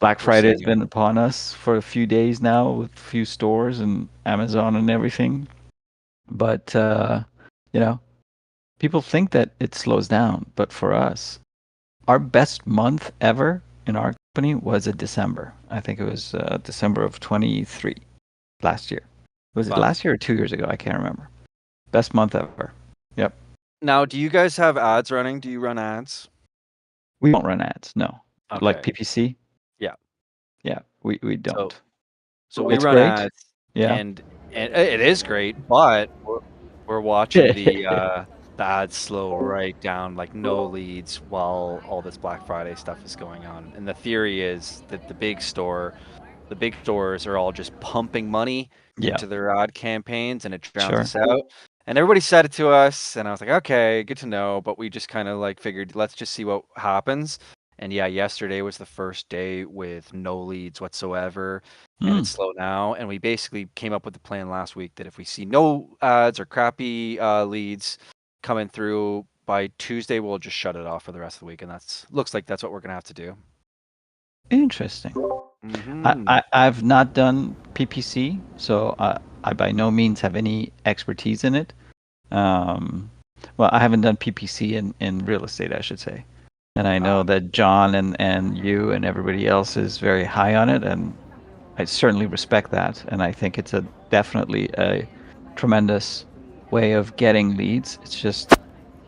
Black We're Friday has seeing it. been upon us for a few days now with a few stores and Amazon and everything. But you know, people think that it slows down, but for us, our best month ever in our company was a December. I think it was December of 23 last year. Was it Fun. last year or 2 years ago? I can't remember. Best month ever. Yep. Now, do you guys have ads running? Do you run ads? We don't run ads, no. Like Okay. PPC? Yeah. Yeah, we So don't. so we It's run great. ads, Yeah. and it is great, but we're watching the ads slow right down, like no leads while all this Black Friday stuff is going on. And the theory is that the big stores are all just pumping money Yeah, into their ad campaigns, and it drowns sure. us out. And everybody said it to us, and I was like, okay, good to know. But we just kind of like figured, let's just see what happens. And yeah, yesterday was the first day with no leads whatsoever, and Mm, it's slow now. And we basically came up with the plan last week that if we see no ads or crappy leads coming through by Tuesday, we'll just shut it off for the rest of the week. And that's looks like that's what we're gonna have to do. interesting. Hmm. I've not done PPC, so I by no means have any expertise in it. Um, well, I haven't done PPC in real estate, I should say. And I know that John and you and everybody else is very high on it, and I certainly respect that. And I think it's a definitely a tremendous way of getting leads. It's just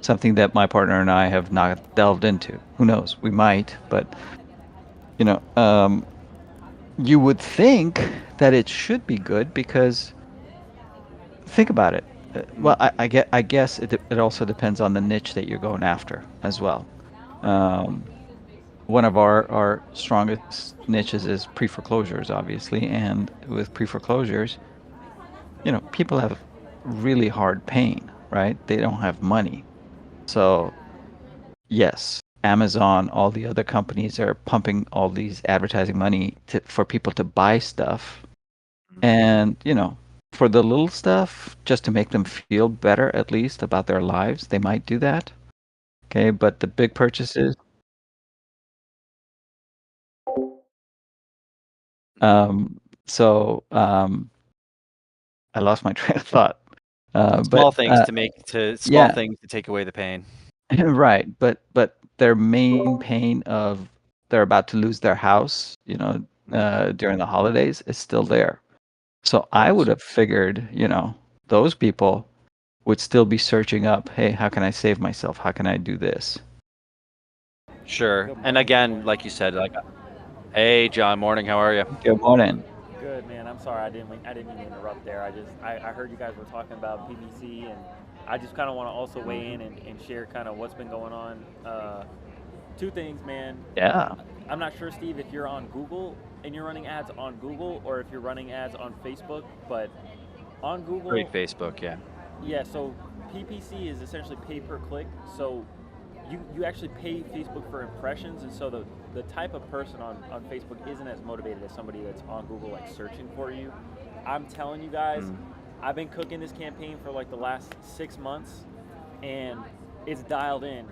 something that my partner and I have not delved into. Who knows? We might, but you know, you would think that it should be good because think about it. Well, I guess it also depends on the niche that you're going after as well. Um, one of our strongest niches is pre-foreclosures, obviously, and with pre-foreclosures, people have really hard pain, right? They don't have money. So, yes, Amazon, all the other companies are pumping all these advertising money for people to buy stuff. And, for the little stuff, just to make them feel better at least about their lives, they might do that. Okay, but the big purchases, so I lost my train of thought. But Small yeah, things to take away the pain. right. But their main pain of they're about to lose their house, during the holidays is still there. So I would Course. have figured, those people would still be searching up, hey, how can I save myself? How can I do this? Sure. Good And morning. Good again, morning. like you said, like, hey, John, morning. How are you? Good morning. Good man. I'm sorry. I didn't mean to interrupt there. I heard you guys were talking about PVC, and I just kind of want to also weigh in and share kind of what's been going on. Two things, man. Yeah. I'm not sure, Steve, if you're on Google and you're running ads on Google or if you're running ads on Facebook, but on Great Google, Facebook, yeah. yeah. So PPC is essentially pay per click. So you actually pay Facebook for impressions, and so the type of person on Facebook isn't as motivated as somebody that's on Google like searching for you. I'm telling you guys, Mm. I've been cooking this campaign for like the last 6 months, and it's dialed in.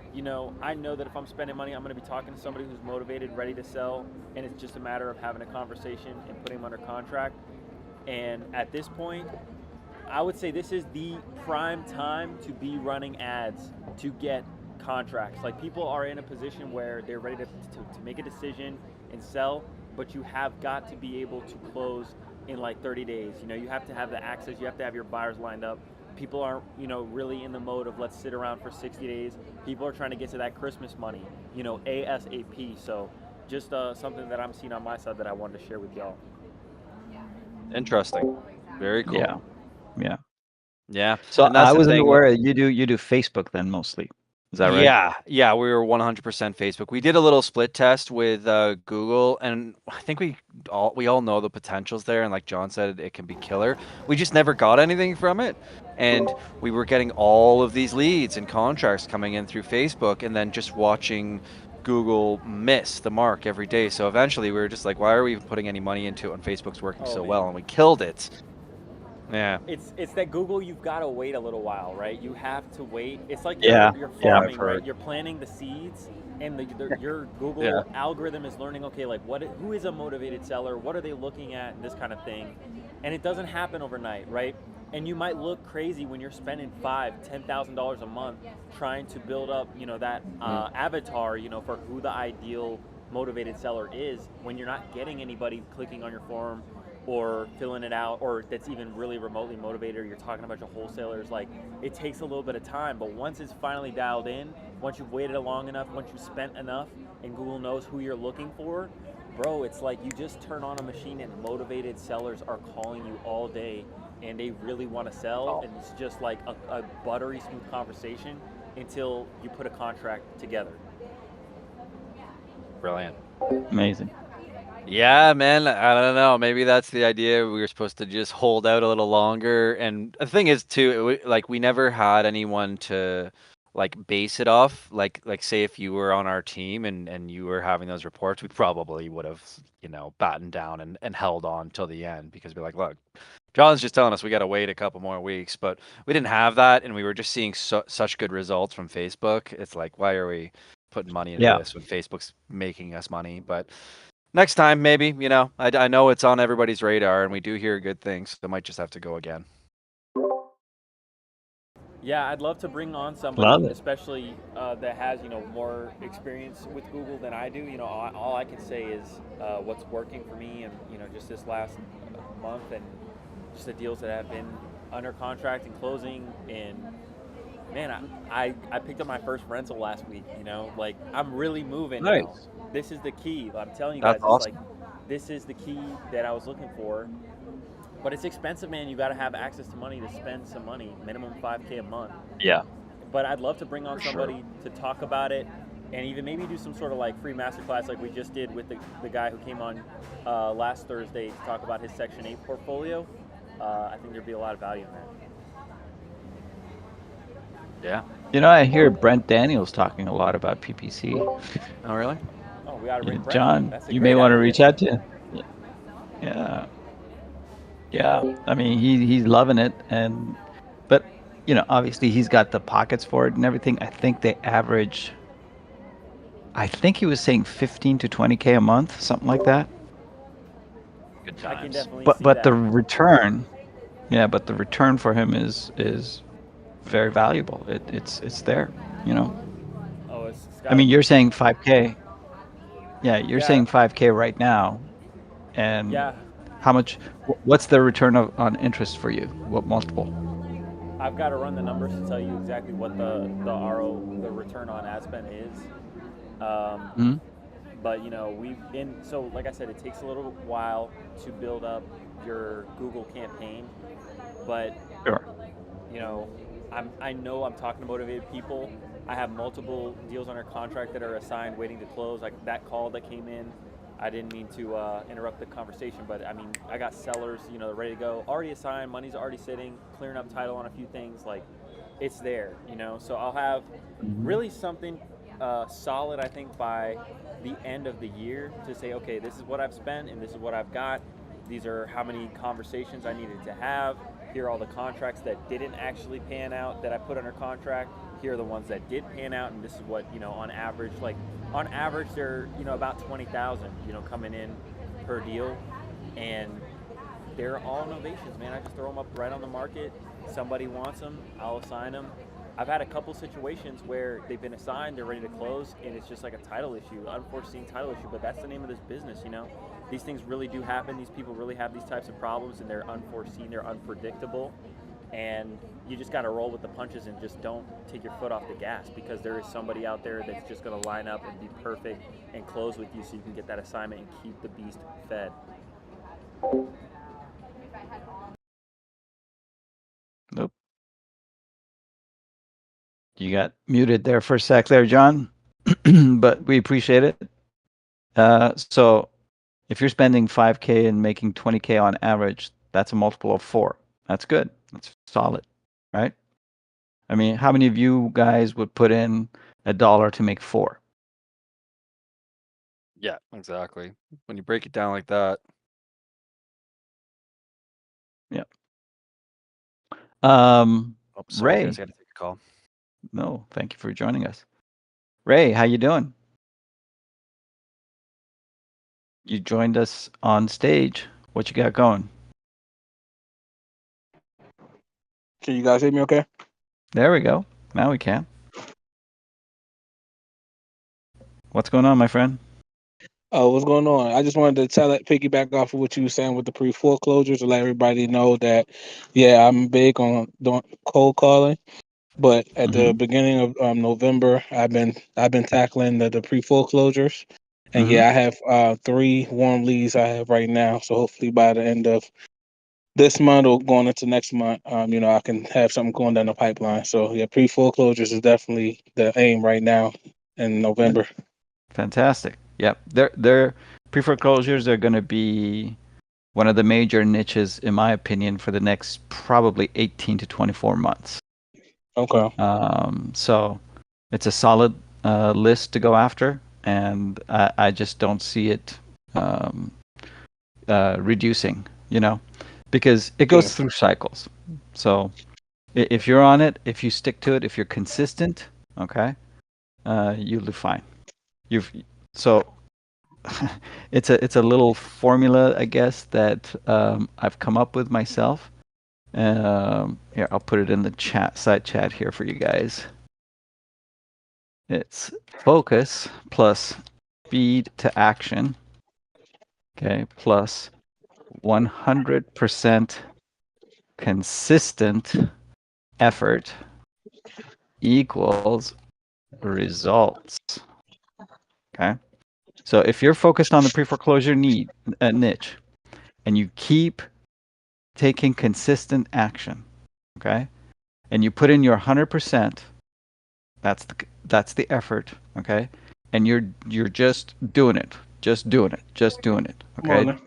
I know that if I'm spending money, I'm going to be talking to somebody who's motivated, ready to sell, and it's just a matter of having a conversation and putting them under contract. And at this point, I would say this is the prime time to be running ads to get contracts. Like people are in a position where they're ready to make a decision and sell, but you have got to be able to close in like 30 days. You have to have the access, you have to have your buyers lined up. People aren't, really in the mode of let's sit around for 60 days. People are trying to get to that Christmas money, ASAP. So just something that I'm seeing on my side that I wanted to share with y'all. Interesting. Very Yeah. cool. Yeah. Yeah. So And I that's the wasn't thing. Like, aware you do Facebook then mostly. Is that right? yeah, we were 100% Facebook. We did a little split test with Google, and I think we all know the potentials there. And like John said, it can be killer. We just never got anything from it, and we were getting all of these leads and contracts coming in through Facebook, and then just watching Google miss the mark every day. So eventually, we were just like, why are we even putting any money into it when Facebook's working Oh so man, well? And we killed it. Yeah. it's that Google. You've got to wait a little while, right? You have to wait. It's like Yeah. you're Yeah. Oh, I've farming, right? heard. You're planting the seeds, and your Google Yeah. algorithm is learning, okay, like who is a motivated seller? What are they looking at? And this kind of thing. And it doesn't happen overnight, right? And you might look crazy when you're spending $5,000-$10,000 a month trying to build up, that avatar, for who the ideal motivated seller is, when you're not getting anybody clicking on your form or filling it out, or that's even really remotely motivated, or you're talking about your wholesalers. Like, it takes a little bit of time, but once it's finally dialed in, once you've waited long enough, once you've spent enough, and Google knows who you're looking for, bro, it's like you just turn on a machine and motivated sellers are calling you all day, and they really want to sell, and it's just like a buttery smooth conversation until you put a contract together. Brilliant. Amazing. Yeah, man. I don't know. Maybe that's the idea. We were supposed to just hold out a little longer. And the thing is, too, we never had anyone to like base it off. Like say if you were on our team and you were having those reports, we probably would have, battened down and held on till the end, because we're like, look, John's just telling us we got to wait a couple more weeks, but we didn't have that, and we were just seeing such good results from Facebook. It's like, why are we putting money into Yeah. this when Facebook's making us money? But next time, maybe, I know it's on everybody's radar and we do hear good things. So I might just have to go again. Yeah, I'd love to bring on Love somebody, it. especially that has more experience with Google than I do. All I can say is what's working for me, and just this last month, and just the deals that have been under contract and closing. And man, I picked up my first rental last week. Like, I'm really moving now. Nice. This is the key. I'm telling you That's guys, it's awesome. like this is the key that I was looking for. But it's expensive, man. You got to have access to money to spend some money, minimum $5K a month. Yeah. But I'd love to bring on For sure. somebody to talk about it, and even maybe do some sort of like free masterclass like we just did with the guy who came on last Thursday to talk about his Section 8 portfolio. I think there'd be a lot of value in that. Yeah. I hear Brent Daniels talking a lot about PPC. Oh, really? Oh, we got to bring Brent. John, That's a you great may want to idea. reach out to him. Yeah. Yeah. I mean, he's loving it, but obviously he's got the pockets for it and everything. I think they average. I think he was saying 15 to 20K a month, something like that. Good I can times. definitely see But that. the return, but the return for him is very valuable. It's there. Oh, it's I mean, gotta you're be. saying 5K. Yeah, you're Yeah. saying 5K right now, and Yeah, how much? What's the return on interest for you? What multiple? I've got to run the numbers to tell you exactly what the return on ad spend is. Hmm? But so like I said, it takes a little while to build up your Google campaign. But Sure. I know I'm talking to motivated people. I have multiple deals under contract that are assigned, waiting to close. Like that call that came in, I didn't mean to interrupt the conversation, but I mean, I got sellers, they're ready to go, already assigned, money's already sitting, clearing up title on a few things. Like, it's there, So I'll have really something solid, I think, by the end of the year to say, okay, this is what I've spent and this is what I've got. These are how many conversations I needed to have. Here are all the contracts that didn't actually pan out that I put under contract. Here are the ones that did pan out, and this is what on average. Like on average, they're about 20,000 coming in per deal, and they're all innovations, man. I just throw them up right on the market. Somebody wants them, I'll assign them. I've had a couple situations where they've been assigned, they're ready to close, and it's just like a title issue, unforeseen title issue. But that's the name of this business, These things really do happen. These people really have these types of problems, and they're unforeseen, they're unpredictable. And you just got to roll with the punches and just don't take your foot off the gas, because there is somebody out there that's just going to line up and be perfect and close with you so you can get that assignment and keep the beast fed. Nope. You got muted there for a sec there, John, but we appreciate it. So if you're spending 5K and making 20K on average, that's a multiple of 4. That's good. That's solid, right? I mean, how many of you guys would put in $1 to make 4? Yeah, exactly. When you break it down like that. Yeah. Oh, sorry, Ray. guys, I got to take a call. No, thank you for joining us. Ray, how you doing? You joined us on stage. What you got going? Can you guys hear me okay? There we go. Now we can. What's going on, my friend? Oh, what's going on? I just wanted to piggyback off of what you were saying with the pre-foreclosures to let everybody know that, yeah, I'm big on doing cold calling. But at the Mm-hmm. beginning of November, I've been tackling the pre-foreclosures, and Mm-hmm. yeah, I have 3 warm leads I have right now. So hopefully by the end of this month or going into next month, I can have something going down the pipeline. So yeah, pre-foreclosures is definitely the aim right now in November. Fantastic. Yep. Their pre-foreclosures are going to be one of the major niches, in my opinion, for the next probably 18 to 24 months. Okay. So it's a solid list to go after, and I just don't see it reducing, because it Yeah. goes through cycles. So if you're on it, if you stick to it, if you're consistent, okay, you'll do fine. You've so it's a little formula, I guess, that I've come up with myself. Here, I'll put it in the side chat here for you guys. It's focus plus speed to action, okay, plus 100% consistent effort equals results. Okay. So if you're focused on the pre-foreclosure niche, and you keep taking consistent action, okay, and you put in your 100%, that's the effort, okay, and you're just doing it, Come on okay.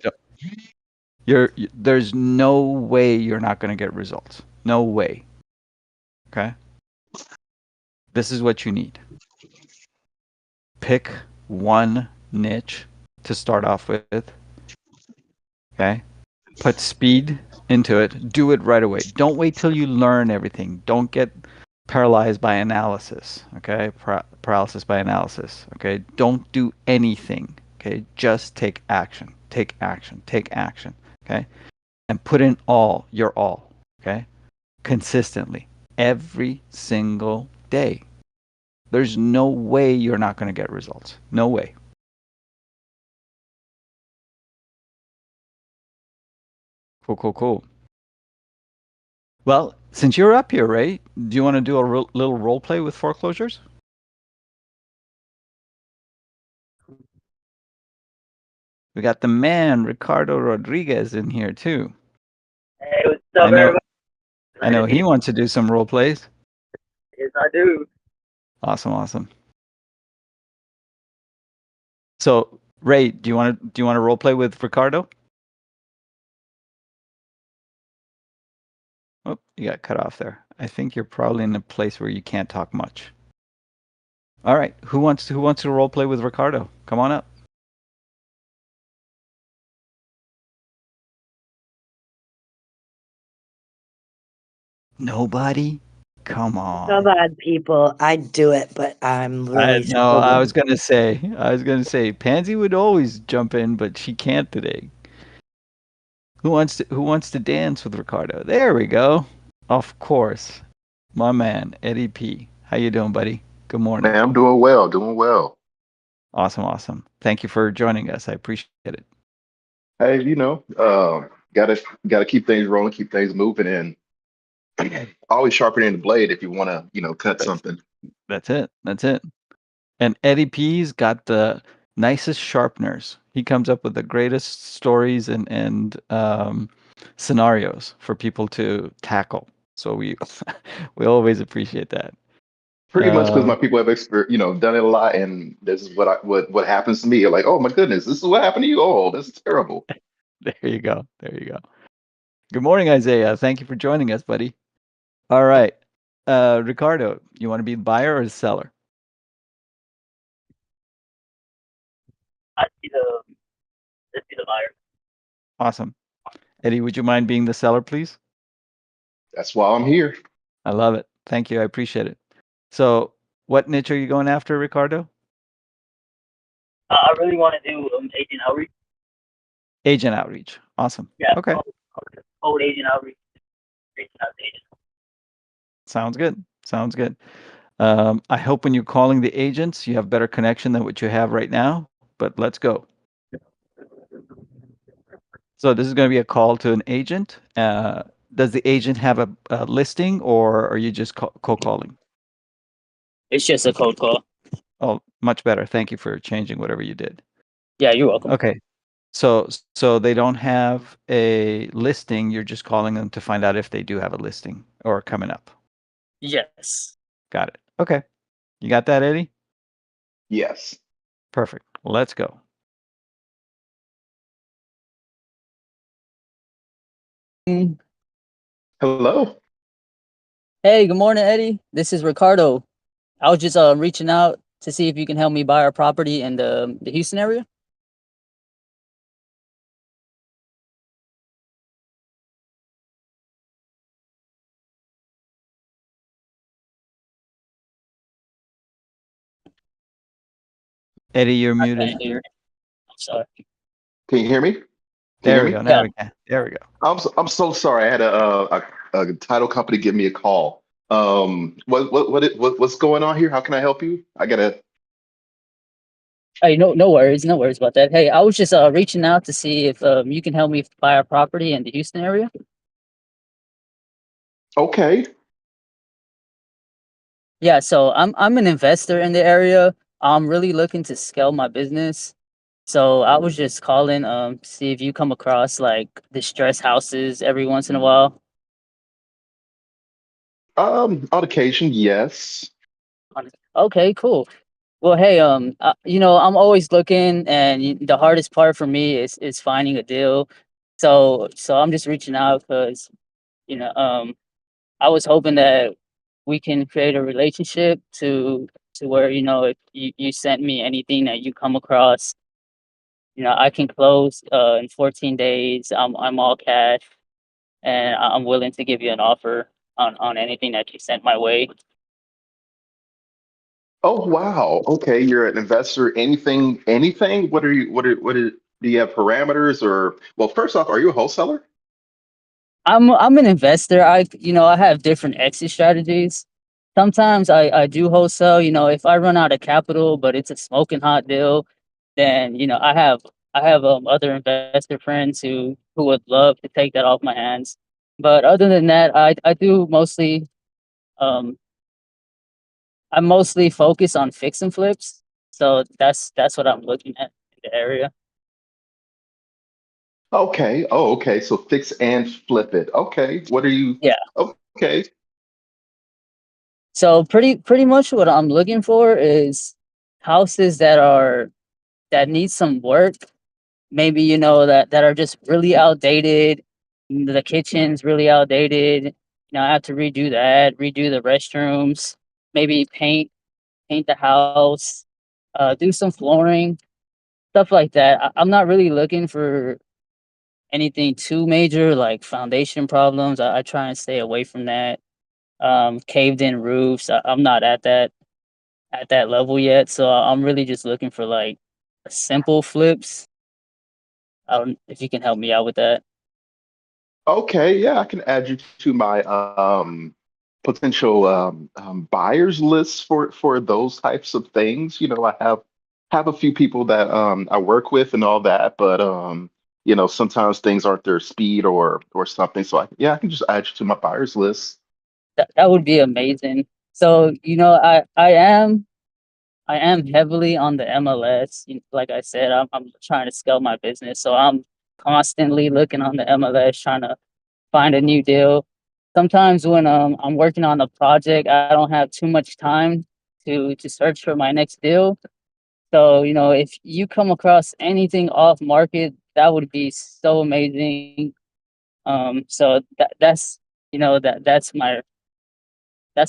now. There's no way you're not going to get results. No way. Okay. This is what you need. Pick one niche to start off with. Okay. Put speed into it. Do it right away. Don't wait till you learn everything. Don't get paralyzed by analysis. Okay. Paralysis by analysis. Okay. Don't do anything. Okay. Just take action. Take action. Take action. Okay. And put in your all. Okay. Consistently. Every single day. There's no way you're not going to get results. No way. Cool. Well, since you're up here, Ray, do you want to do a little role play with foreclosures? We got the man, Ricardo Rodriguez, in here too. Hey, what's up, everybody? I know he wants to do some role plays. Yes, I do. Awesome. So, Ray, do you want to role play with Ricardo? Oh, you got cut off there. I think you're probably in a place where you can't talk much. All right, who wants to role play with Ricardo? Come on up. Nobody? Come on. Come on, people. I'd do it, but I'm really No, I was struggling. gonna say Pansy would always jump in, but she can't today. Who wants to dance with Ricardo? There we go. Of course. My man, Eddie P. How you doing, buddy? Good morning. Man, I'm doing well. Awesome. Thank you for joining us. I appreciate it. Hey, gotta keep things rolling, keep things moving, and always sharpening the blade if you want to, cut something. That's it. And Eddie P's got the nicest sharpeners. He comes up with the greatest stories and scenarios for people to tackle. So we we always appreciate that. Pretty much because my people have done it a lot, and this is what happens to me. You're like, oh my goodness, this is what happened to you. Oh, this is terrible. There you go. Good morning, Isaiah. Thank you for joining us, buddy. All right. Ricardo, you want to be the buyer or the seller? Let's be the buyer. Awesome. Eddie, would you mind being the seller, please? That's why I'm here. I love it. Thank you. I appreciate it. So, what niche are you going after, Ricardo? I really want to do agent outreach. Agent outreach. Awesome. Yeah, Okay. cold agent outreach, reaching out to agents. Sounds good. Sounds good. I hope when you're calling the agents, you have better connection than what you have right now, but let's go. So this is going to be a call to an agent. Does the agent have a listing, or are you just cold calling? It's just a cold call. Oh, much better. Thank you for changing whatever you did. Yeah, you're welcome. Okay. So they don't have a listing. You're just calling them to find out if they do have a listing or coming up. Yes. Got it. Okay. You got that, Eddie? Yes. Perfect. Let's go. Hello. Hey, good morning, Eddie. This is Ricardo. I was just reaching out to see if you can help me buy our property in the Houston area. Eddie, you're I muted. can't hear. I'm sorry. Can you hear me? Can you There hear we me? go. Now Yeah. we can. There we go. I'm so sorry. I had a title company give me a call. What's going on here? How can I help you? I gotta. Hey, no worries, no worries about that. Hey, I was just reaching out to see if you can help me buy our property in the Houston area. Okay. Yeah, so I'm an investor in the area. I'm really looking to scale my business. So I was just calling to see if you come across like distressed houses every once in a while. On occasion, yes. Okay, cool. Well, hey, you know, I'm always looking, and the hardest part for me is finding a deal. So I'm just reaching out because you know, I was hoping that we can create a relationship to where if you sent me anything that you come across, I can close in 14 days. I'm all cash, and I'm willing to give you an offer on anything that you sent my way. Oh wow. Okay, you're an investor. Anything? What are you? Do you have parameters or? Well, first off, are you a wholesaler? I'm an investor. I have different exit strategies. Sometimes I do wholesale. If I run out of capital, but it's a smoking hot deal, then I have other investor friends who would love to take that off my hands. But other than that, I do mostly um I mostly focus on fix and flips. So that's what I'm looking at in the area. Okay. Oh, okay. So fix and flip it. Okay. What are you? Yeah. Okay. So pretty much what I'm looking for is houses that need some work. Maybe that are just really outdated. The kitchen's really outdated. I have to redo that, redo the restrooms, maybe paint the house, do some flooring, stuff like that. I'm not really looking for anything too major like foundation problems. I try and stay away from that. Caved in roofs. I'm not at that level yet, so I'm really just looking for like simple flips. I don't if you can help me out with that. Okay. Yeah, I can add you to my potential buyers list for those types of things. I have a few people that I work with and all that, but sometimes things aren't their speed or something. So I can just add you to my buyers list. That would be amazing. So, I am heavily on the MLS. Like I said, I'm trying to scale my business. So I'm constantly looking on the MLS trying to find a new deal. Sometimes when I'm working on a project, I don't have too much time to search for my next deal. So, if you come across anything off market, that would be so amazing. So that's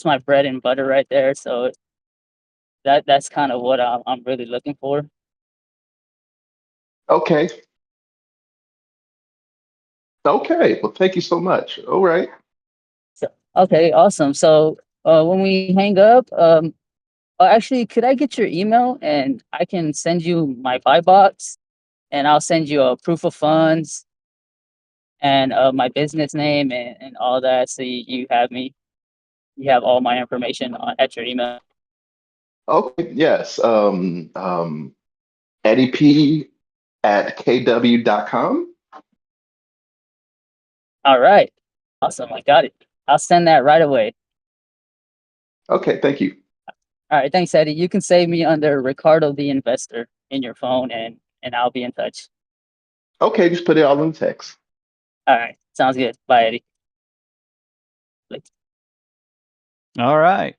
my bread and butter right there. So that's kind of what I'm really looking for. Okay. Okay. Well, thank you so much. All right. So, okay, awesome. So when we hang up, actually, could I get your email and I can send you my buy box? and I'll send you a proof of funds and my business name and all that. So you have me, you have all my information at your email. Okay, yes. Eddie P at kw.com. All right. Awesome. I got it. I'll send that right away. Okay, thank you. All right. Thanks, Eddie. You can save me under Ricardo the Investor in your phone and I'll be in touch. Okay, just put it all in text. All right. Sounds good. Bye, Eddie. All right.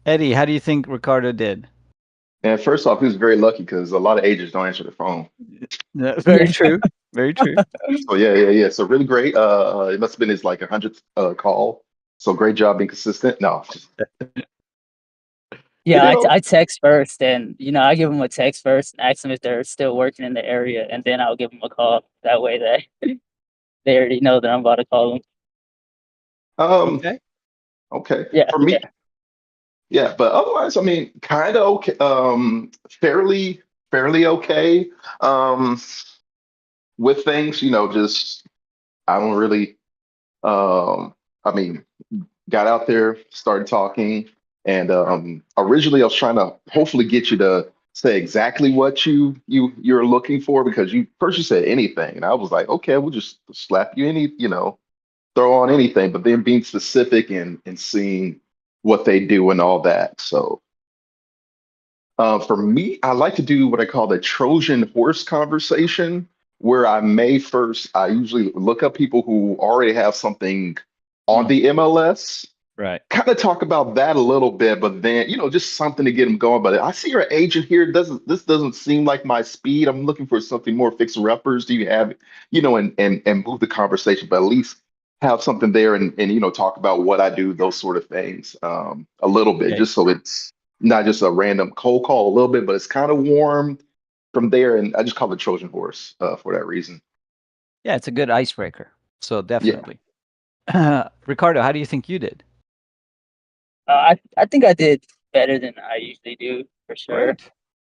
Eddie, how do you think Ricardo did? And first off, he was very lucky because a lot of agents don't answer the phone. Very true. Very true. So yeah. So really great. It must have been his like 100th call. So great job being consistent. No, Yeah, you know, I text first, and I give them a text first and ask them if they're still working in the area, and then I'll give them a call. That way, they already know that I'm about to call them. Okay. Okay. Yeah, For me, yeah, but otherwise, I mean, kind of okay. Fairly okay. With things, just I don't really. I mean, got out there, started talking, and originally I was trying to hopefully get you to say exactly what you're looking for because you said anything, and I was like, okay, we'll just slap you throw on anything, but then being specific and seeing what they do and all that. So for me, I like to do what I call the Trojan horse conversation, where I usually look up people who already have something on the MLS, Right. kind of talk about that a little bit, but then, just something to get them going. But I see your agent here. This doesn't seem like my speed. I'm looking for something more fixer uppers. Do you have, and move the conversation, but at least have something there and talk about what I do, those sort of things, a little bit, Yeah. just so it's not just a random cold call a little bit, but it's kind of warm from there. And I just call it Trojan horse for that reason. Yeah, it's a good icebreaker. So Yeah. definitely. Ricardo, how do you think you did? I think I did better than I usually do, for sure.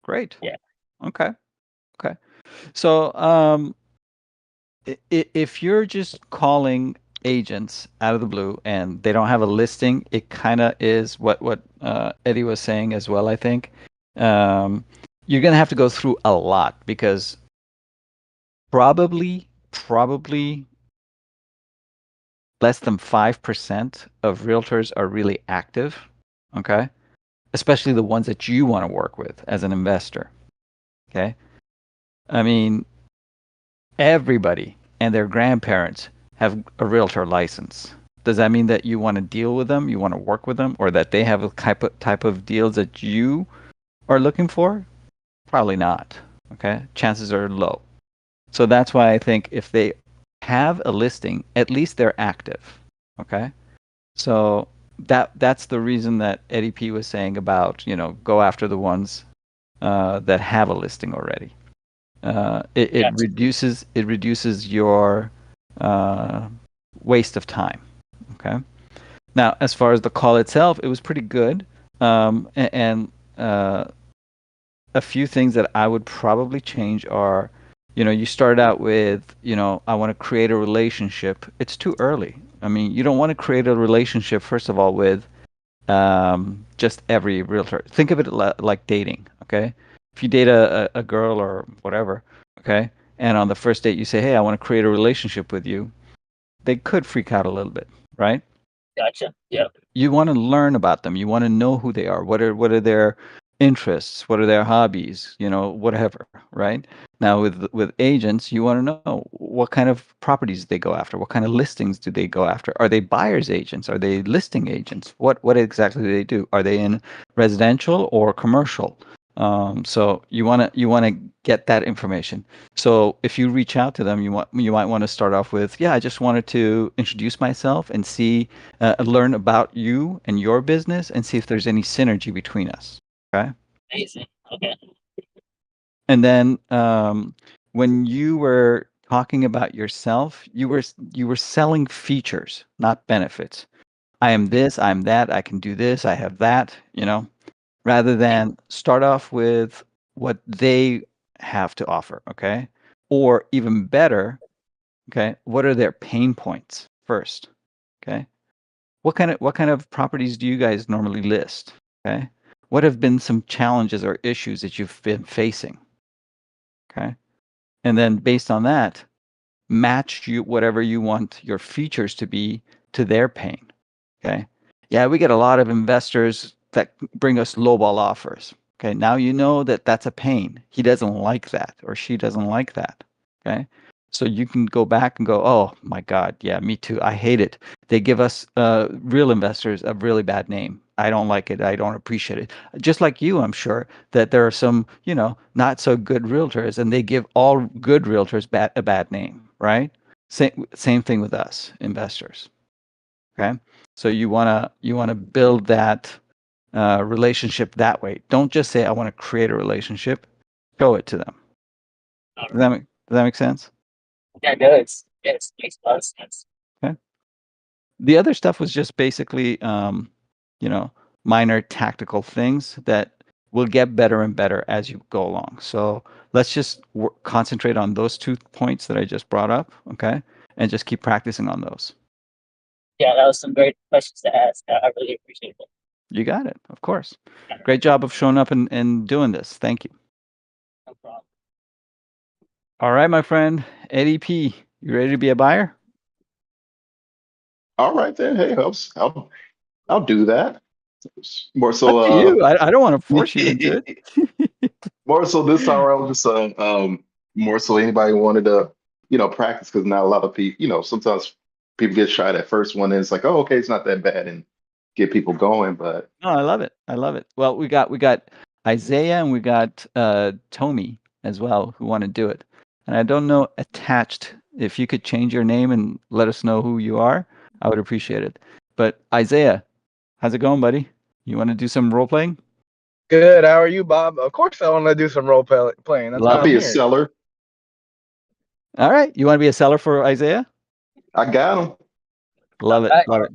Great. Yeah. Okay. So, if you're just calling agents out of the blue and they don't have a listing, it kind of is what Eddie was saying as well, I think. You're gonna have to go through a lot because probably less than 5% of realtors are really active, okay? Especially the ones that you want to work with as an investor, okay? I mean, everybody and their grandparents have a realtor license. Does that mean that you want to deal with them, you want to work with them, or that they have a type of deals that you are looking for? Probably not, okay? Chances are low. So that's why I think if they have a listing, at least they're active, okay? So that's the reason that Eddie P was saying about, go after the ones that have a listing already. It reduces your waste of time. Okay. Now, as far as the call itself, it was pretty good, and a few things that I would probably change are, you start out with, I want to create a relationship. It's too early. I mean, you don't want to create a relationship first of all with just every realtor. Think of it like dating. Okay. If you date a girl or whatever, okay, and on the first date you say, hey, I want to create a relationship with you, they could freak out a little bit, right? Gotcha. Yeah. You want to learn about them. You want to know who they are. What are their interests? What are their hobbies? Whatever, right? Now with agents, you want to know what kind of properties they go after. What kind of listings do they go after? Are they buyers agents? Are they listing agents? What exactly do they do? Are they in residential or commercial? So you wanna get that information. So if you reach out to them, you might want to start off with, yeah, I just wanted to introduce myself and learn about you and your business and see if there's any synergy between us. Okay. Amazing. Okay. And then when you were talking about yourself, you were selling features, not benefits. I am this, I'm that, I can do this, I have that, rather than start off with what they have to offer, okay? Or even better, okay, what are their pain points first, okay? What kind of properties do you guys normally list, okay? What have been some challenges or issues that you've been facing, okay? And then based on that, match you whatever you want your features to be to their pain, okay? Yeah, we get a lot of investors that bring us lowball offers. Okay, now you know that that's a pain. He doesn't like that or she doesn't like that. Okay, so you can go back and go, oh my God, yeah, me too. I hate it. They give us real investors a really bad name. I don't like it. I don't appreciate it. Just like you, I'm sure that there are some, not so good realtors, and they give all good realtors a bad name, right? Same thing with us investors. Okay, so you wanna build that relationship that way. Don't just say I want to create a relationship. Show it to them. Does that make sense? Yeah, it does. Yes, makes a lot of sense. Okay. The other stuff was just basically, minor tactical things that will get better and better as you go along. So let's just concentrate on those 2 points that I just brought up, okay? And just keep practicing on those. Yeah, that was some great questions to ask. I really appreciate it. You got it, of course. Great job of showing up and doing this. Thank you. No problem. All right, my friend, Eddie P, you ready to be a buyer? All right then. Hey, I'll do that. More Up to so, you. I don't want to force you into it. more so this time around, just more so anybody wanted to, practice because not a lot of people, sometimes people get shy that first one and it's like, oh, okay, it's not that bad and get people going. But No, I love it. I love it. Well, we got Isaiah and we got Tommy as well who want to do it. And I don't know attached. If you could change your name and let us know who you are, I would appreciate it. But Isaiah, how's it going, buddy? You want to do some role playing? Good. How are you, Bob? Of course, I want to do some playing. That's why I'll Love I'm it. be a here. seller. All right. You want to be a seller for Isaiah? I got them. Love it. Alright. Love it.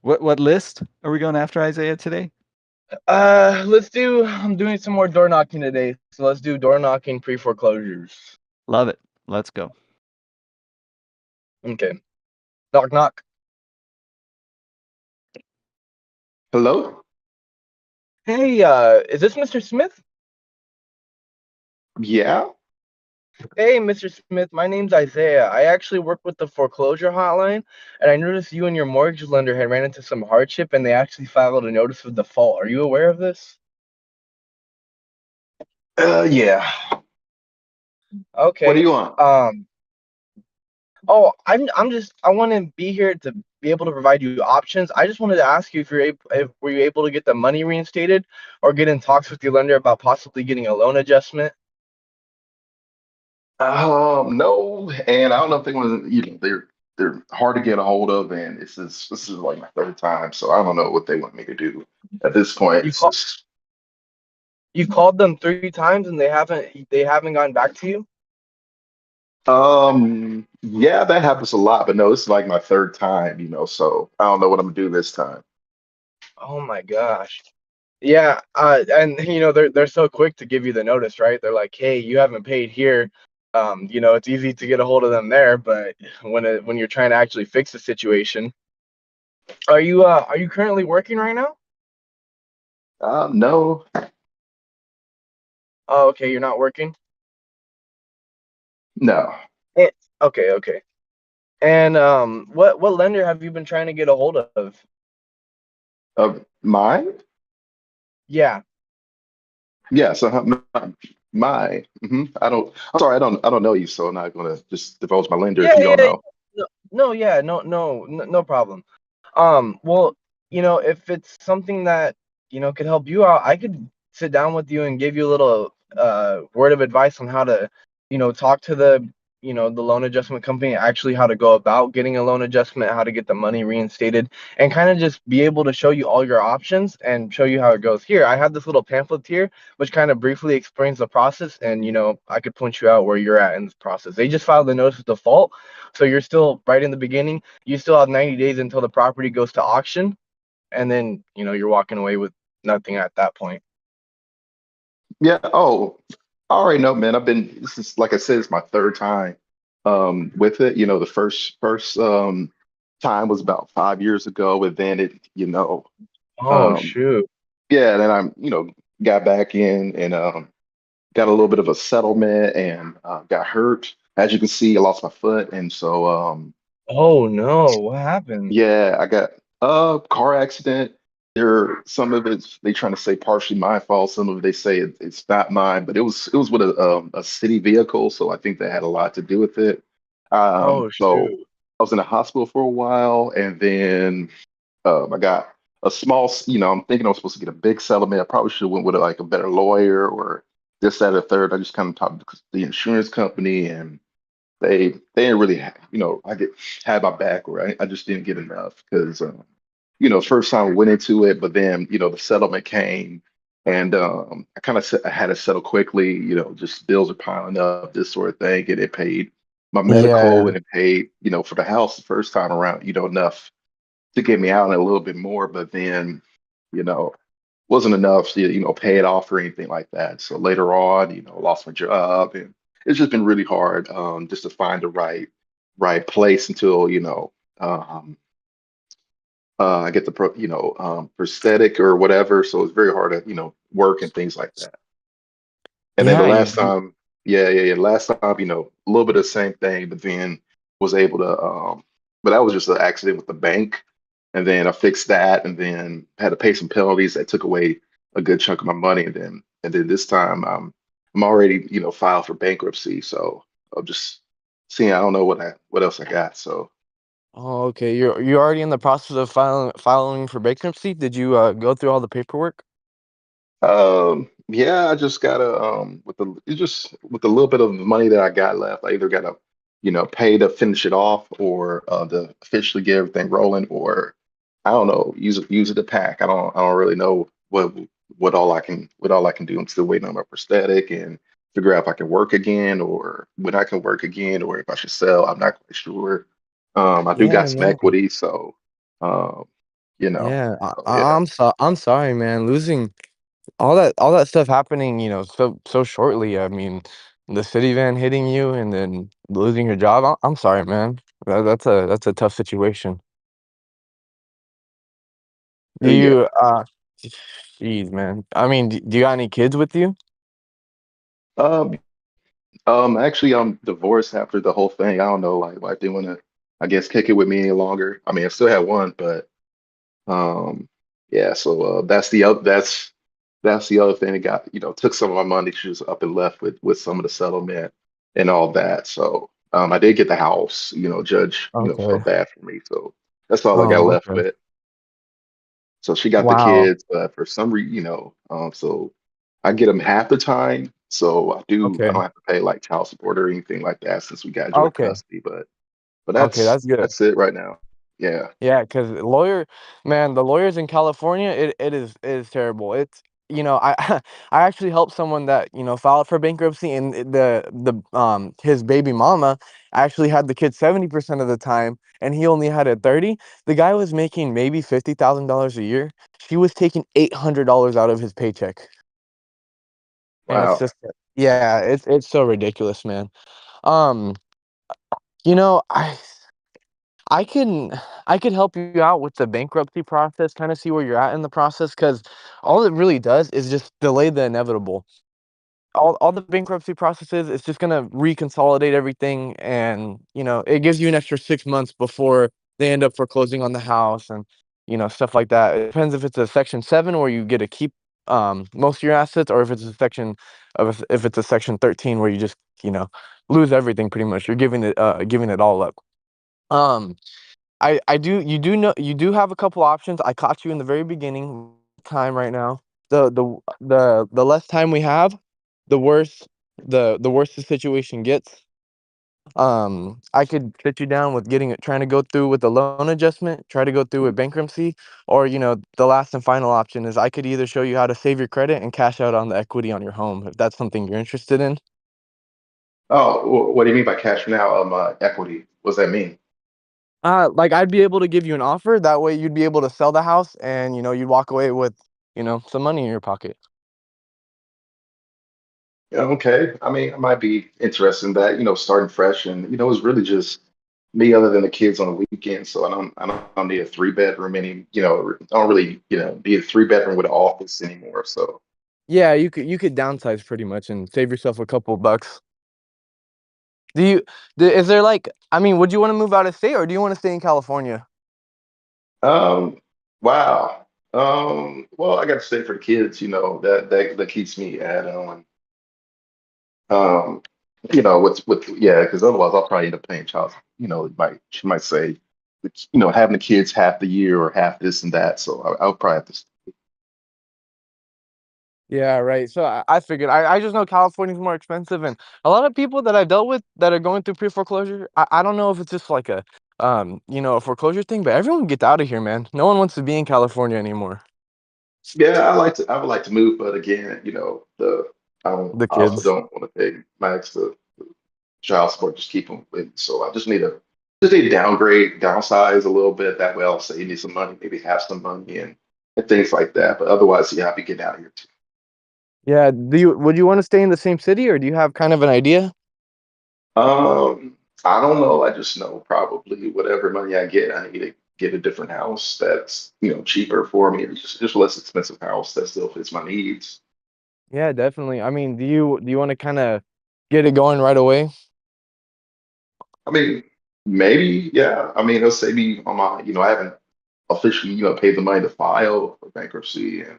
What list are we going after Isaiah today? Let's do. I'm doing some more door knocking today, so let's do door knocking pre-foreclosures. Love it. Let's go. Okay. Knock knock. Hello? Hey, is this Mr. Smith? Yeah. Hey, Mr. Smith. My name's Isaiah. I actually work with the foreclosure hotline, and I noticed you and your mortgage lender had ran into some hardship, and they actually filed a notice of default. Are you aware of this? Yeah. Okay. What do you want? Oh, I want to be here to be able to provide you options. I just wanted to ask you if were you able to get the money reinstated or get in talks with your lender about possibly getting a loan adjustment? No, and I don't know if they want to, they're hard to get a hold of, and this is like my third time, so I don't know what they want me to do at this point. You call you called them 3 times and they haven't gotten back to you? Yeah, that happens a lot, but no, this is like my third time, so I don't know what I'm gonna do this time. Oh my gosh. Yeah, and they're so quick to give you the notice, right? They're like, "Hey, you haven't paid here." It's easy to get a hold of them there, but when you're trying to actually fix the situation, are you currently working right now? No, Oh, okay, you're not working. no. Eh, okay, okay. And what lender have you been trying to get a hold of? Mine? Yeah. Yes, my. I'm sorry, I don't know you, so I'm not gonna just divulge my lender Yeah, if you don't yeah. know. No, yeah, no problem. Well, if it's something that, could help you out, I could sit down with you and give you a little word of advice on how to, talk to the loan adjustment company, actually how to go about getting a loan adjustment, how to get the money reinstated, and kind of just be able to show you all your options and show you how it goes. Here, I have this little pamphlet here, which kind of briefly explains the process, and I could point you out where you're at in this process. They just filed the notice of default, so you're still right in the beginning. You still have 90 days until the property goes to auction, and then you're walking away with nothing at that point. Yeah. Oh, All right, no, man. This is like I said, it's my third time with it. You know, the first time was about 5 years ago, and then Oh um shoot. yeah, then I'm, got back in and got a little bit of a settlement and got hurt. As you can see, I lost my foot, and so Oh no, what happened? yeah, I got a car accident. Some of it's they trying to say partially my fault. Some of it they say it's not mine, but it was with a city vehicle, so I think that had a lot to do with it. Oh So shoot. I was in the hospital for a while, and then I got a I'm thinking I was supposed to get a big settlement. I probably should have went with like a better lawyer or this, that, or third. I just kind of talked to the insurance company, and they didn't really I get had my back, or I just didn't get enough because first time I went into it, but then the settlement came, and I kind of I had to settle quickly. Just bills are piling up, this sort of thing, and it paid my medical Yeah. and it paid for the house the first time around, enough to get me out and a little bit more, but then you know wasn't enough to pay it off or anything like that. So later on, lost my job, and it's just been really hard just to find the right place until um, I get the prosthetic or whatever. So it's very hard to work and things like that. And then the Yeah, last time, yeah, last time, a little bit of the same thing, but then was able to, but that was just an accident with the bank. And then I fixed that and then had to pay some penalties that took away a good chunk of my money. And then this time, I'm already, filed for bankruptcy. So I'm just seeing, I don't know what else I got. So, Oh, okay. You're already in the process of filing for bankruptcy? Did you go through all the paperwork? yeah, I just gotta it's just with the little bit of money that I got left, I either gotta, pay to finish it off or to officially get everything rolling, or I don't know, use it to pack. I don't really know what all I can do. I'm still waiting on my prosthetic and figure out if I can work again or when I can work again or if I should sell. I'm not quite sure. I do Yeah, got some no. equity, so um, Yeah. yeah. I'm sorry, man. Losing all that stuff happening, so shortly. I mean, the city van hitting you and then losing your job. I'm sorry, man. That's a tough situation. Do Yeah. you jeez, man. I mean, do you got any kids with you? Um, actually, I'm divorced after the whole thing. I don't know, like, wife didn't want to, I guess, kick it with me any longer. I mean, I still had one, but yeah. So that's the other thing that got took some of my money. She was up and left with some of the settlement and all that. So I did get the house. Judge Okay. felt bad for me, so that's all I got Oh, left okay. with. So she got the Wow. kids, but for some reason, so I get them half the time. So I Okay. don't have to pay like child support or anything like that since we got joint Okay. custody. But Okay, that's that's good. that's it right now. Yeah. Yeah, cause the lawyers in California, it is terrible. It's I I actually helped someone that, filed for bankruptcy and his baby mama actually had the kid 70% of the time and he only had it 30. The guy was making maybe $50,000 a year. She was taking $800 out of his paycheck. And it's Wow. just yeah, it's so ridiculous, man. Um, you know, I can I could help you out with the bankruptcy process, kind of see where you're at in the process, because all it really does is just delay the inevitable. All the bankruptcy processes, it's just gonna reconsolidate everything, and it gives you an extra 6 months before they end up foreclosing on the house and stuff like that. It depends if it's a Section 7 where you get to keep most of your assets, or if it's a if it's a Section 13 where you just lose everything pretty much. You're giving it all up. Um, I do you do have a couple options. I caught you in the very beginning time right now. The less time we have, the worse the worse the situation gets. I could sit you down with trying to go through with the loan adjustment, try to go through with bankruptcy, or the last and final option is I could either show you how to save your credit and cash out on the equity on your home if that's something you're interested in. Oh, what do you mean by cashing out equity? What does that mean? Like I'd be able to give you an offer. That way you'd be able to sell the house and you'd walk away with, some money in your pocket. Yeah, okay. I mean, I might be interested in that, starting fresh, and it's really just me other than the kids on the weekend. So I don't need a 3 bedroom I don't really, need a 3 bedroom with an office anymore. So Yeah, you could downsize pretty much and save yourself a couple bucks. Do you is there like I mean, would you want to move out of state or do you want to stay in California? um wow. Well, I got to stay for the kids, that keeps me at um with yeah, because otherwise I'll probably end up paying child, she might say, having the kids half the year or half this and that. So I'll probably have to. Yeah, right. So I figured I just know California's more expensive and a lot of people that I've dealt with that are going through pre-foreclosure, I don't know if it's just like a foreclosure thing, but everyone gets out of here, man. No one wants to be in California anymore. Yeah, I would like to move, but again, The I also kids. don't want to pay max the child support, just keep them with. So I just need to downgrade, downsize a little bit. That way I'll say you need some money, maybe have some money and things like that. But otherwise, yeah, I'll be getting out of here too. Yeah, would you want to stay in the same city or do you have kind of an idea? I don't know. I just know probably whatever money I get, I need to get a different house that's, cheaper for me, or just less expensive house that still fits my needs. Yeah, definitely. I mean, do you want to kind of get it going right away? I mean, maybe, yeah. I mean, it'll save me on my, I haven't officially, paid the money to file for bankruptcy, and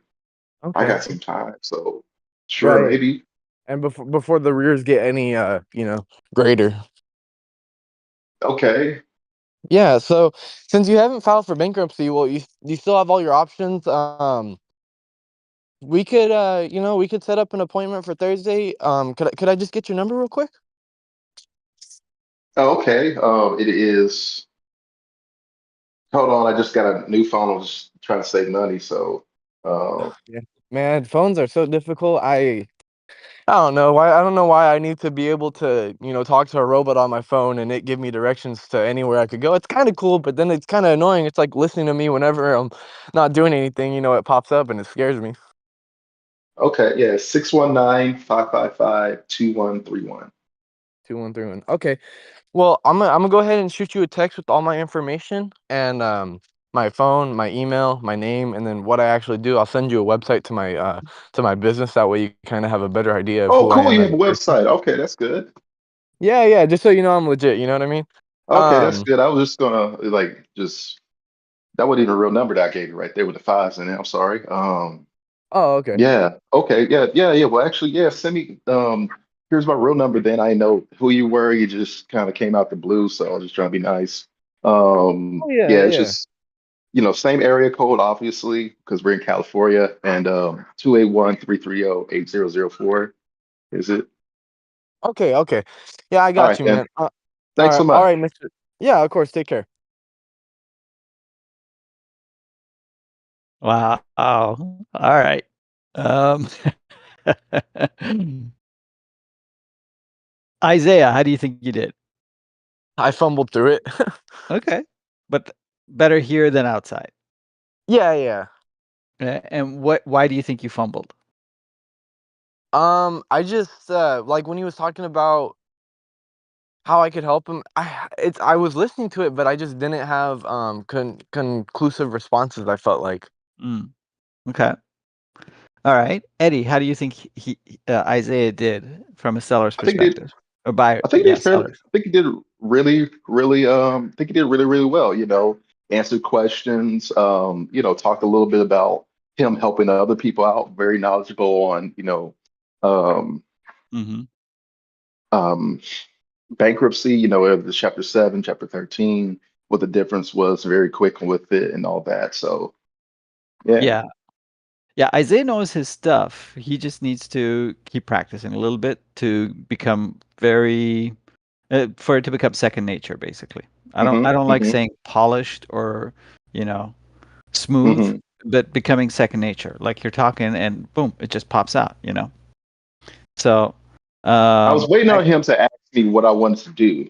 I Okay. got some time. So sure, Right. maybe. And before the rears get any greater. Okay. Yeah, so since you haven't filed for bankruptcy, well, you still have all your options. We could set up an appointment for Thursday. Could I just get your number real quick? Oh, okay. It is. Hold on, I just got a new phone. I was trying to save money, so Yeah. Man, phones are so difficult. I don't know why. I don't know why I need to be able to, talk to a robot on my phone and it give me directions to anywhere I could go. It's kind of cool, but then it's kind of annoying. It's like listening to me whenever I'm not doing anything. It pops up and it scares me. okay, yeah, 619-555-2131. 2131. Okay. Well, I'm gonna go ahead and shoot you a text with all my information and my phone, my email, my name, and then what I actually do. I'll send you a website to my business. That way you kind of have a better idea of Oh, who I cool. am You as have a a person. website. Okay, that's good. Yeah, yeah. Just so you know I'm legit. You know what I mean? Okay, that's Um. good. I was just gonna that wasn't even a real number that I gave you right there with the fives in it. I'm sorry. Oh, okay. Yeah. Okay. Yeah. Yeah. Yeah. Well, actually, yeah. Send me. Here's my real number. Then I know who you were. You just kind of came out the blue, so I was just trying to be nice. Oh yeah, Yeah. It's yeah. just same area code, obviously, because we're in California, and 281-330-8004. Is it? Okay, okay. Yeah, I All got right, you, man. man. Thanks so All much. right, Mister. Yeah, of course. Take care. Wow. All right. Um, Isaiah, how do you think you did? I fumbled through it. Okay, but better here than outside. Yeah, yeah. And why do you think you fumbled? I just like when he was talking about how I could help him. I was listening to it, but I just didn't have conclusive responses. I felt like. Mm, okay. All right, Eddie, how do you think Isaiah did from a seller's I think he did. perspective or buyer? I think he Yeah, did fairly. sellers. I think he did really, really. I think he did really, really well. Answered questions. Talked a little bit about him helping other people out. Very knowledgeable on um, Mm-hmm. um, bankruptcy. The chapter 7, chapter 13. What the difference was. Very quick with it and all that. So yeah. Yeah, yeah. Isaiah knows his stuff. He just needs to keep practicing a little bit to become very for it to become second nature. Basically, I don't like Hmm. saying polished or you know smooth, Hmm. but becoming second nature. Like you're talking and boom, it just pops out. So, I was um, waiting I, on him to ask me what I wanted to do.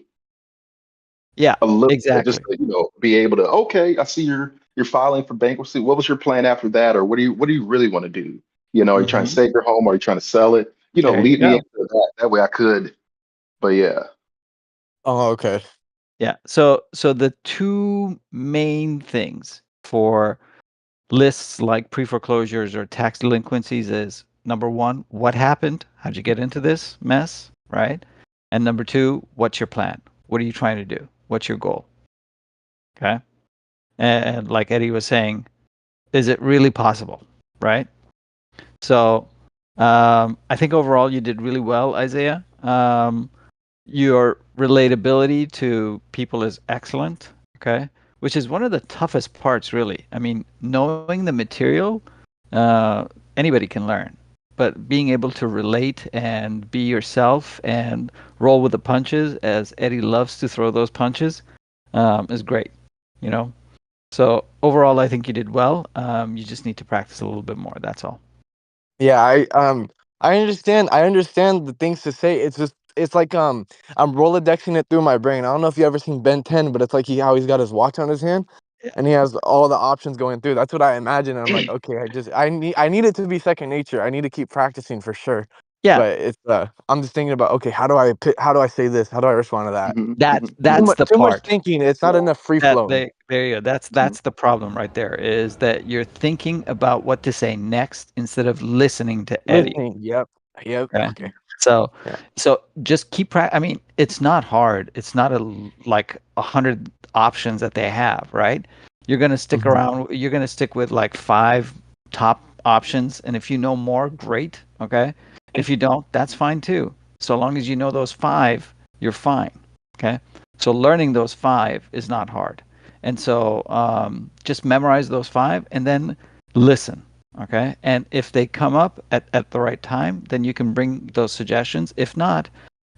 yeah, A little bit, just exactly. to, be able to, okay, I see you're filing for bankruptcy. What was your plan after that? Or what do you really want to do? Are you trying to Hmm. save your home? Are you trying to sell it? There you lead me go. into that. That way I could. But yeah. Oh, okay. Yeah. So the two main things for lists like pre-foreclosures or tax delinquencies is number one, what happened? How'd you get into this mess? Right. And number two, what's your plan? What are you trying to do? What's your goal? Okay. And like Eddie was saying, is it really possible? Right. So I think overall you did really well, Isaiah. Your relatability to people is excellent. Okay. Which is one of the toughest parts, really. I mean, knowing the material, anybody can learn. But being able to relate and be yourself and roll with the punches, as Eddie loves to throw those punches, is great. You know, so overall, I think you did well. You just need to practice a little bit more. That's all. Yeah, I understand the things to say. It's just it's like I'm Rolodexing it through my brain. I don't know if you ever seen Ben 10, but it's like how he's got his watch on his hand and he has all the options going through. That's what I imagine. And I'm like, okay, I need it to be second nature. I need to keep practicing for sure. Yeah, But it's I'm just thinking about, okay, how do I say this? How do I respond to that? that's the Too much part. thinking. It's not enough free That flowing. there you go. That's the problem right there. Is that you're thinking about what to say next instead of listening to Eddie. Listening. Yep. Okay. Okay. So Yeah. so just keep I mean, it's not hard. It's not like 100 options that they have, right? You're gonna stick Mhm. around. You're gonna stick with like 5 top options, and if you know more, great. Okay. If you don't, that's fine too. So long as you know those 5, you're fine. Okay. So learning those 5 is not hard, and so just memorize those 5, and then listen. Okay. And if they come up at the right time, then you can bring those suggestions. If not,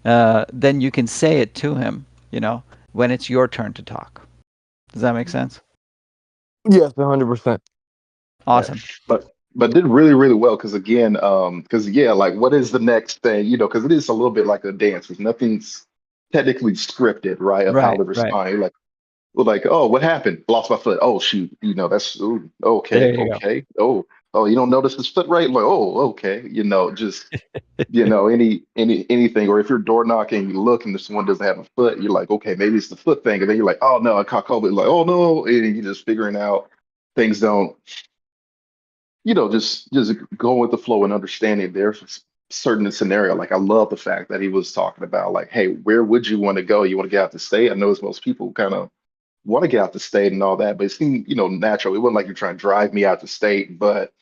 then you can say it to him, when it's your turn to talk. Does that make sense? Yes, 100%. Awesome. But did really, really well because again, because yeah, like what is the next thing? Because it is a little bit like a dance. Because nothing's technically scripted, right? Of how Right, to right. respond. You're like, well, like, oh, what happened? Lost my foot. Oh shoot, that's ooh, okay, There you go. okay. Oh, you don't notice his foot, right? Like, oh, okay. Just anything. Or if you're door knocking, you look and someone doesn't have a foot, you're like, okay, maybe it's the foot thing. And then you're like, oh no, I caught COVID. Like, oh no, and you're just figuring out things don't just going with the flow and understanding there's a certain scenario. Like I love the fact that he was talking about like, hey, where would you want to go? You want to get out the state? I know as most people kind of want to get out the state and all that, but it seemed, natural. It wasn't like you're trying to drive me out the state, but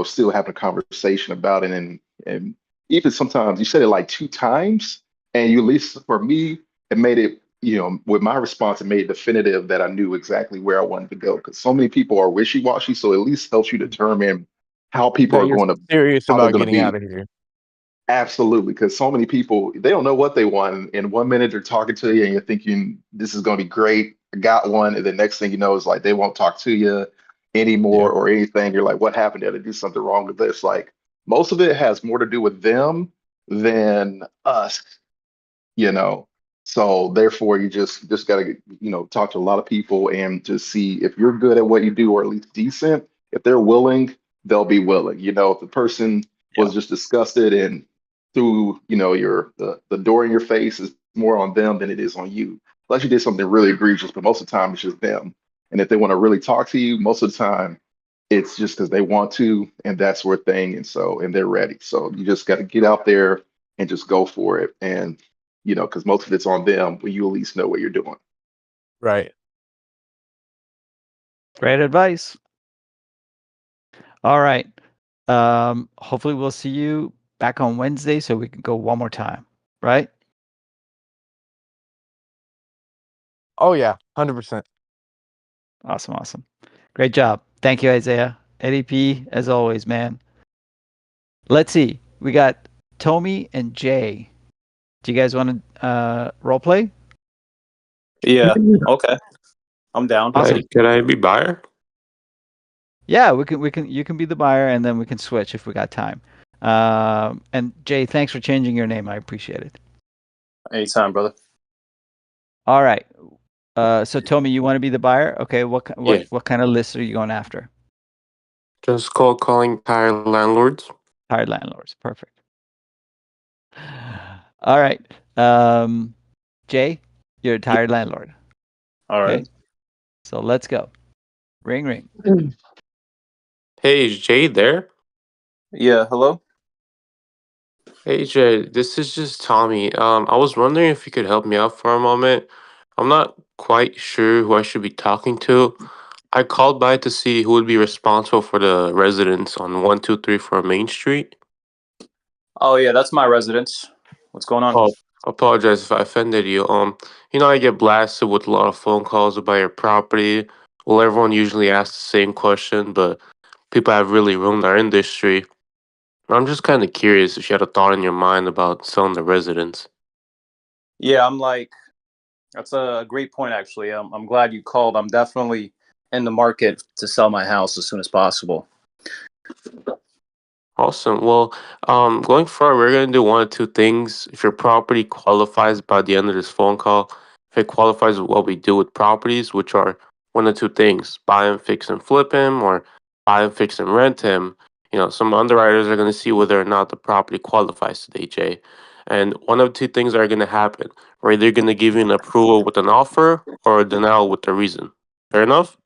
still having a conversation about it. And even sometimes you said it like 2 times, and you at least for me, it made it, with my response, it made it definitive that I knew exactly where I wanted to go. Because so many people are wishy-washy, so it at least helps you determine how people That are you're going to serious how they're about going to getting out be. of here. Absolutely, because so many people they don't know what they want. In 1 minute they're talking to you, and you're thinking this is going to be great. I got one, and the next thing you know is like they won't talk to you anymore Yep. or anything. You're like, what happened? Did I do something wrong with this? Like most of it has more to do with them than us, you know. So therefore, you just got to talk to a lot of people and just see if you're good at what you do or at least decent. If they're willing, they'll be willing. If the person Yeah. was just disgusted and threw the door in your face is more on them than it is on you. Unless you did something really egregious, but most of the time it's just them. And if they want to really talk to you, most of the time it's just because they want to, and that's their thing, and they're ready. So you just got to get out there and just go for it. And because most of it's on them, but you at least know what you're doing. Right. Great advice. All right. Hopefully we'll see you back on Wednesday so we can go one more time. Right? Oh yeah, 100%. Awesome, awesome. Great job. Thank you, Isaiah. Eddie P, as always, man. Let's see. We got Tommy and Jay. Do you guys want to role play? Yeah. Okay. I'm down. Awesome. Can I be buyer? Yeah, you can be the buyer and then we can switch if we got time. And Jay, thanks for changing your name. I appreciate it. Anytime, brother. All right. So Tommy, you want to be the buyer? Okay, Yeah. what kind of list are you going after? Just calling tired landlords. Tired landlords. Perfect. All right. Jay, you're a tired landlord. All Okay. right. So let's go. Ring ring. Hey, is Jay there? Yeah. Hello. Hey, Jay, this is just Tommy. I was wondering if you could help me out for a moment. I'm not quite sure who I should be talking to. I called by to see who would be responsible for the residents on 123 Main Street. Oh yeah, that's my residence. What's going on? Oh, apologize if I offended you. I get blasted with a lot of phone calls about your property. Well, everyone usually asks the same question, but people have really ruined our industry. I'm just kind of curious if you had a thought in your mind about selling the residence. Yeah, that's a great point actually. I'm glad you called. I'm definitely in the market to sell my house as soon as possible. Awesome. Well, going forward, we're going to do one of two things. If your property qualifies by the end of this phone call, if it qualifies with what we do with properties, which are one of two things: buy and fix and flip him, or buy and fix and rent him. Some underwriters are going to see whether or not the property qualifies today, Jay. And one of two things are going to happen. We're either going to give you an approval with an offer or a denial with a reason. Fair enough?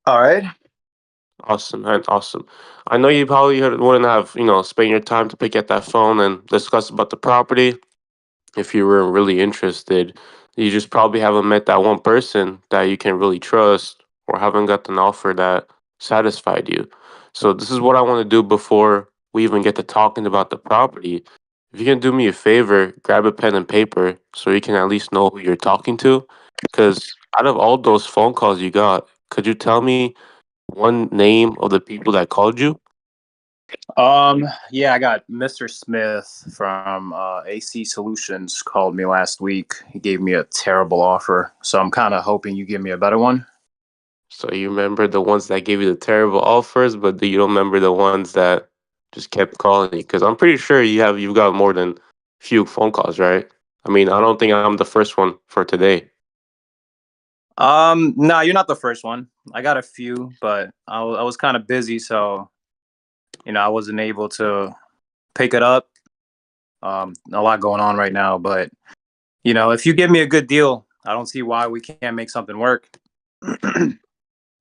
All right. Awesome, man. Awesome. I know you probably wouldn't have, spent your time to pick up that phone and discuss about the property if you were really interested. You just probably haven't met that one person that you can really trust or haven't got an offer that satisfied you. So this is what I want to do before we even get to talking about the property. If you can do me a favor, grab a pen and paper so you can at least know who you're talking to. Because out of all those phone calls you got, could you tell me one name of the people that called you? Yeah, I got Mr. Smith from AC Solutions called me last week. He gave me a terrible offer, so I'm kind of hoping you give me a better one. So you remember the ones that gave you the terrible offers, but you don't remember the ones that just kept calling you? Because I'm pretty sure you've got more than few phone calls, right? I mean, I don't think I'm the first one for today. No, you're not the first one. I got a few, but I was kind of busy, so I wasn't able to pick it up. A lot going on right now, but if you give me a good deal, I don't see why we can't make something work.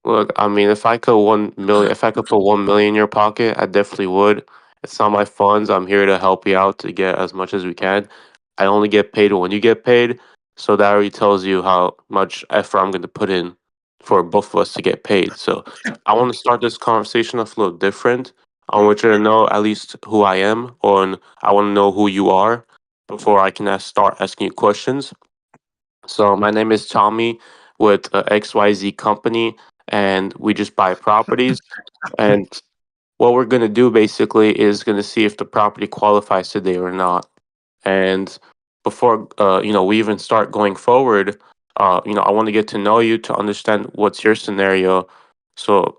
Look, I mean, if I could put 1 million in your pocket, I definitely would. It's not my funds. I'm here to help you out to get as much as we can. I only get paid when you get paid, so that already tells you how much effort I'm going to put in for both of us to get paid. So I want to start this conversation off a little different. I want you to know at least who I am, or I want to know who you are before I can start asking you questions. So my name is Tommy with XYZ company, and we just buy properties. And what we're gonna do basically is gonna see if the property qualifies today or not. And before we even start going forward, I want to get to know you to understand what's your scenario, so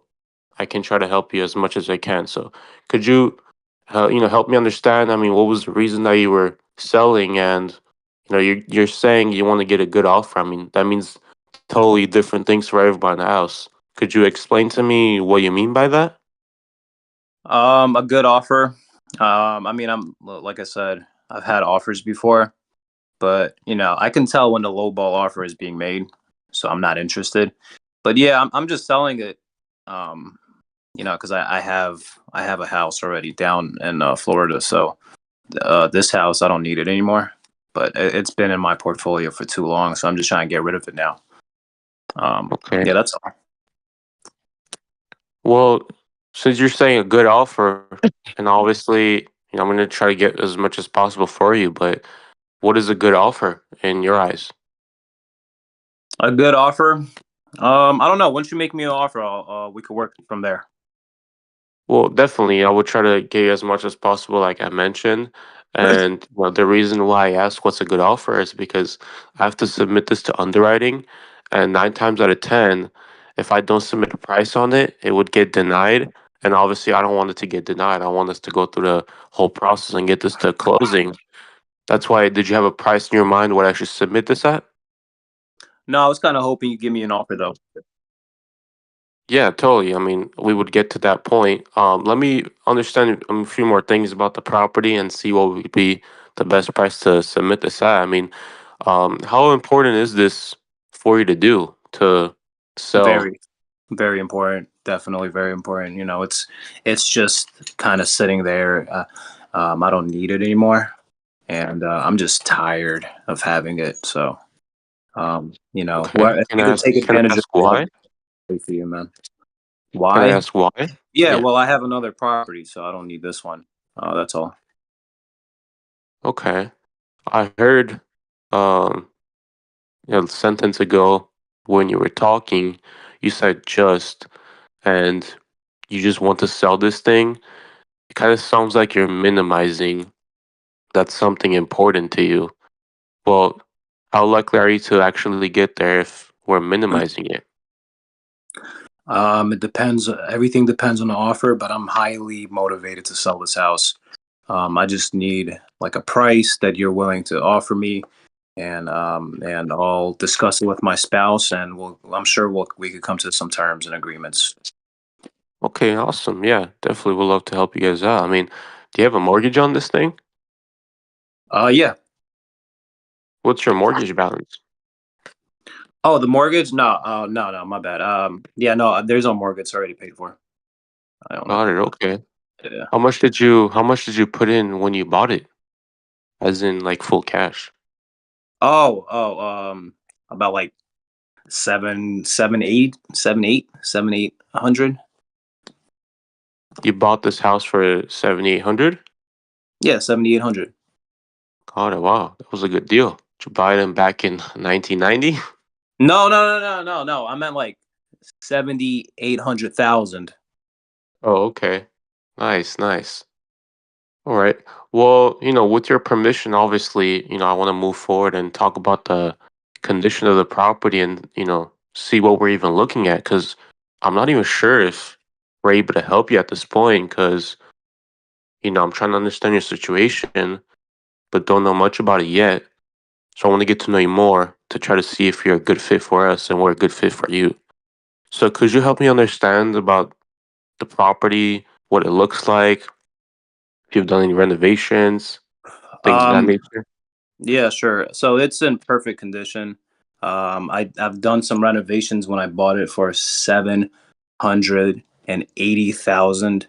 I can try to help you as much as I can. So could you, help me understand? I mean, what was the reason that you were selling? And you're saying you want to get a good offer. I mean, that means totally different things for everybody in the house. Could you explain to me what you mean by that? A good offer. I mean, like I said, I've had offers before, but I can tell when the low ball offer is being made, so I'm not interested. But yeah, I'm just selling it, um, because I have a house already down in Florida, so this house I don't need it anymore. But it's been in my portfolio for too long, so I'm just trying to get rid of it now. Okay. Yeah, that's all. Well, since you're saying a good offer, and obviously, I'm going to try to get as much as possible for you, but what is a good offer in your eyes? A good offer. I don't know. Once you make me an offer, we could work from there. Well, definitely, I would try to get you as much as possible, like I mentioned. And the reason why I ask what's a good offer is because I have to submit this to underwriting, and 9 times out of 10, if I don't submit a price on it, it would get denied. And obviously, I don't want it to get denied. I want us to go through the whole process and get this to closing. That's why. Did you have a price in your mind what I should submit this at? No, I was kind of hoping you give me an offer though. Yeah, totally. I mean, we would get to that point. Let me understand a few more things about the property and see what would be the best price to submit this at. I mean, how important is this for you to do to sell? Very, very important. Definitely very important. You know, it's just kind of sitting there. I don't need it anymore, and I'm just tired of having it. So, you know, Okay. you could take Can I advantage of ask whatever why? for you, man. Can I Why? ask why? Yeah, Yeah. well, I have another property, so I don't need this one. That's all. Okay. I heard a sentence ago when you were talking, you said just, and you just want to sell this thing. It kind of sounds like you're minimizing that's something important to you. Well, how likely are you to actually get there if we're minimizing it? It depends. Everything depends on the offer, but I'm highly motivated to sell this house. I just need like a price that you're willing to offer me, and I'll discuss it with my spouse, and I'm sure we could come to some terms and agreements. Okay, awesome. Yeah, definitely would love to help you guys out. I mean, do you have a mortgage on this thing? Yeah. What's your mortgage balance? Oh, the mortgage? No, no, my bad. Yeah, no, there's no mortgage. It's already paid for. I own it. Got it. Okay. Yeah. How much did you put in when you bought it? As in like full cash? About like seven, eight hundred. You bought this house for 7,800? Yeah, 7,800. Got it. Wow, that was a good deal. Did you buy them back in 1990? No, no, no, no, no, no. I meant like 7,800,000. Oh, okay. Nice, nice. All right. Well, with your permission, obviously, I want to move forward and talk about the condition of the property and, see what we're even looking at. Because I'm not even sure if we're able to help you at this point. Because, I'm trying to understand your situation, but don't know much about it yet. So I want to get to know you more to try to see if you're a good fit for us and we're a good fit for you. So could you help me understand about the property, what it looks like, if you've done any renovations, things of that Um, nature? yeah, sure. So it's in perfect condition. I've done some renovations when I bought it for $780,000.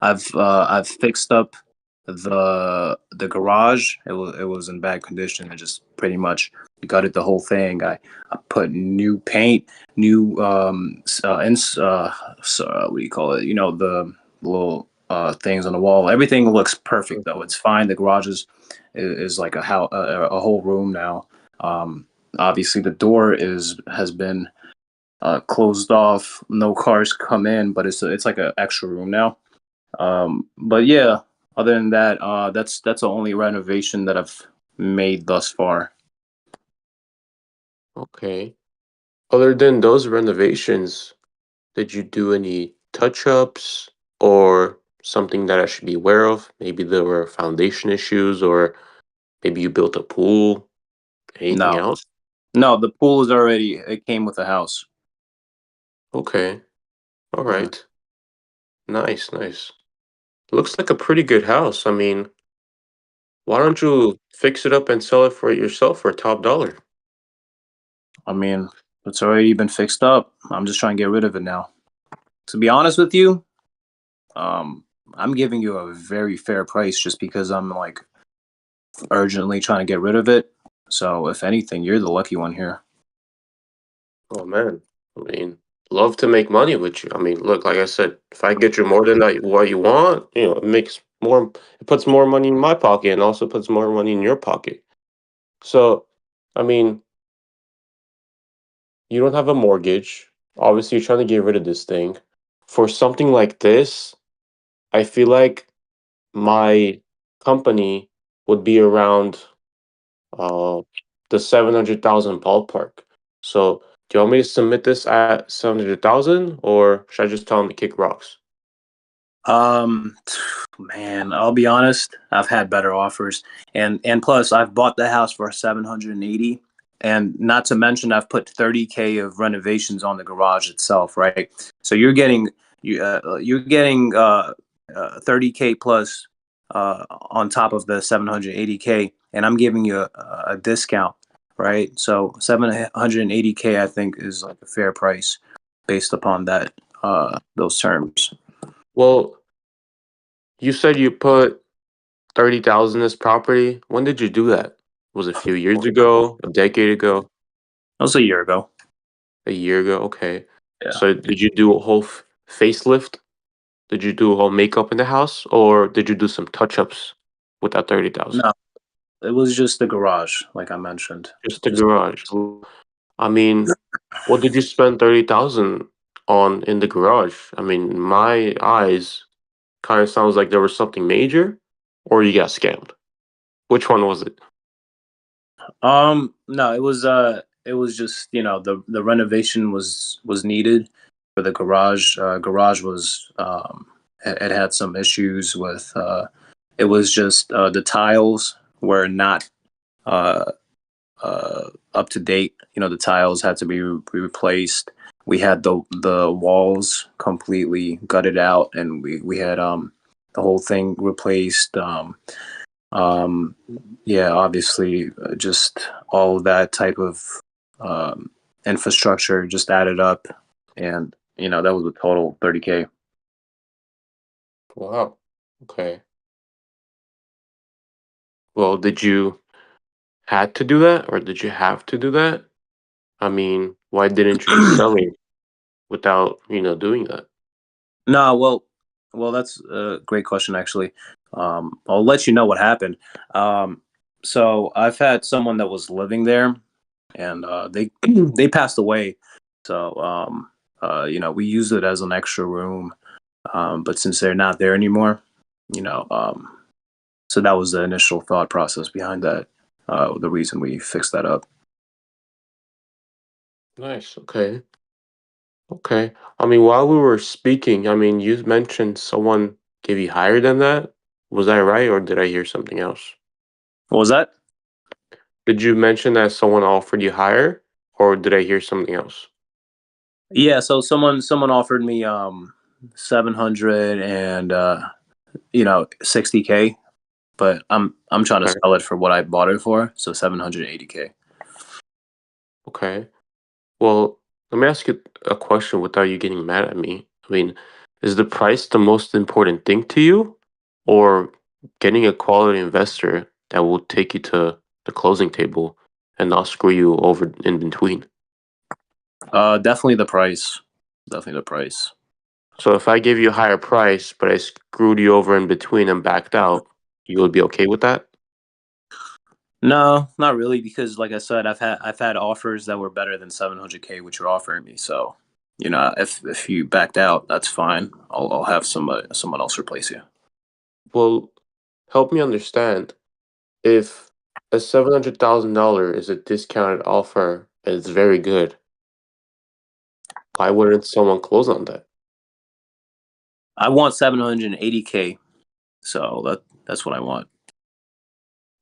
I've fixed up the garage. It was in bad condition. I just pretty much gutted the whole thing. I put new paint, new what do you call it? You know, the little things on the wall. Everything looks perfect though. It's fine. The garage is like a whole room now. Obviously the door has been closed off. No cars come in, but it's like an extra room now. But yeah, other than that, that's the only renovation that I've made thus far. Okay. Other than those renovations, did you do any touch-ups or something that I should be aware of? Maybe there were foundation issues or maybe you built a pool, anything No, else? no, the pool is already. It came with the house. Okay. All Mhm. right. Nice, nice. Looks like a pretty good house. I mean, why don't you fix it up and sell it for yourself for top dollar? I mean, it's already been fixed up. I'm just trying to get rid of it now. To be honest with you, um, I'm giving you a very fair price just because I'm like urgently trying to get rid of it. So if anything, you're the lucky one here. Oh man. I mean, love to make money with you. I mean, look, like I said, if I get you more than that what you want, it puts more money in my pocket and also puts more money in your pocket. So, I mean, you don't have a mortgage. Obviously, you're trying to get rid of this thing. For something like this, I feel like my company would be around uh the 700,000 ballpark. So, do you want me to submit this at 700,000 or should I just tell them to kick rocks? Um, man, I'll be honest. I've had better offers, and plus, I've bought the house for 780. and not to mention I've put 30K of renovations on the garage itself, right? So you're getting 30K plus on top of the 780K, and I'm giving you a discount, right? So 780K I think is like a fair price based upon that those terms. Well, you said you put 30,000 in this property. When did you do that? Was it a few years ago? A decade ago? That was a year ago. A year ago? Okay. Yeah. So did you do a whole facelift? Did you do a whole makeup in the house, or did you do some touch-ups with that 30,000? No, it was just the garage, like I mentioned. Just the garage. I mean, what did you spend 30,000 on in the garage? I mean, in my eyes, kind of sounds like there was something major, or you got scammed. Which one was it? No, it was just, you know, the renovation was needed for the garage. Garage was it had some issues with it was just the tiles were not uh up to date. You know, the tiles had to be replaced. We had the walls completely gutted out, and we had the whole thing replaced. Um, yeah, obviously, just all of that type of infrastructure just added up, and you know that was a total 30K. Wow. Okay. Well, did you had to do that, or did you have to do that? I mean, why didn't you just sell it without, doing that? No, well, that's a great question actually. I'll let you know what happened. So I've had someone that was living there, and they they passed away. So you know, we used it as an extra room, but since they're not there anymore, you know, so that was the initial thought process behind that. The reason we fixed that up. Nice. Okay. Okay. I mean, while we were speaking, I mean, you mentioned someone gave you higher than that. Was I right, or did I hear something else? What was that? Did you mention that someone offered you higher, or did I hear something else? Yeah, so someone offered me 700 and you know 60K, but I'm trying to Okay. sell it for what I bought it for, so 780K. Okay. Well, let me ask you a question without you getting mad at me. I mean, is the price the most important thing to you, or getting a quality investor that will take you to the closing table and not screw you over in between? Definitely the price. Definitely the price. So if I gave you a higher price, but I screwed you over in between and backed out, you would be okay with that? No, not really, because like I said, I've had offers that were better than 700K, which you're offering me. So, you know, if you backed out, that's fine. I'll have someone else replace you. Well, help me understand. If a $700,000 is a discounted offer and it's very good, why wouldn't someone close on that? I want 780K, so that's what I want.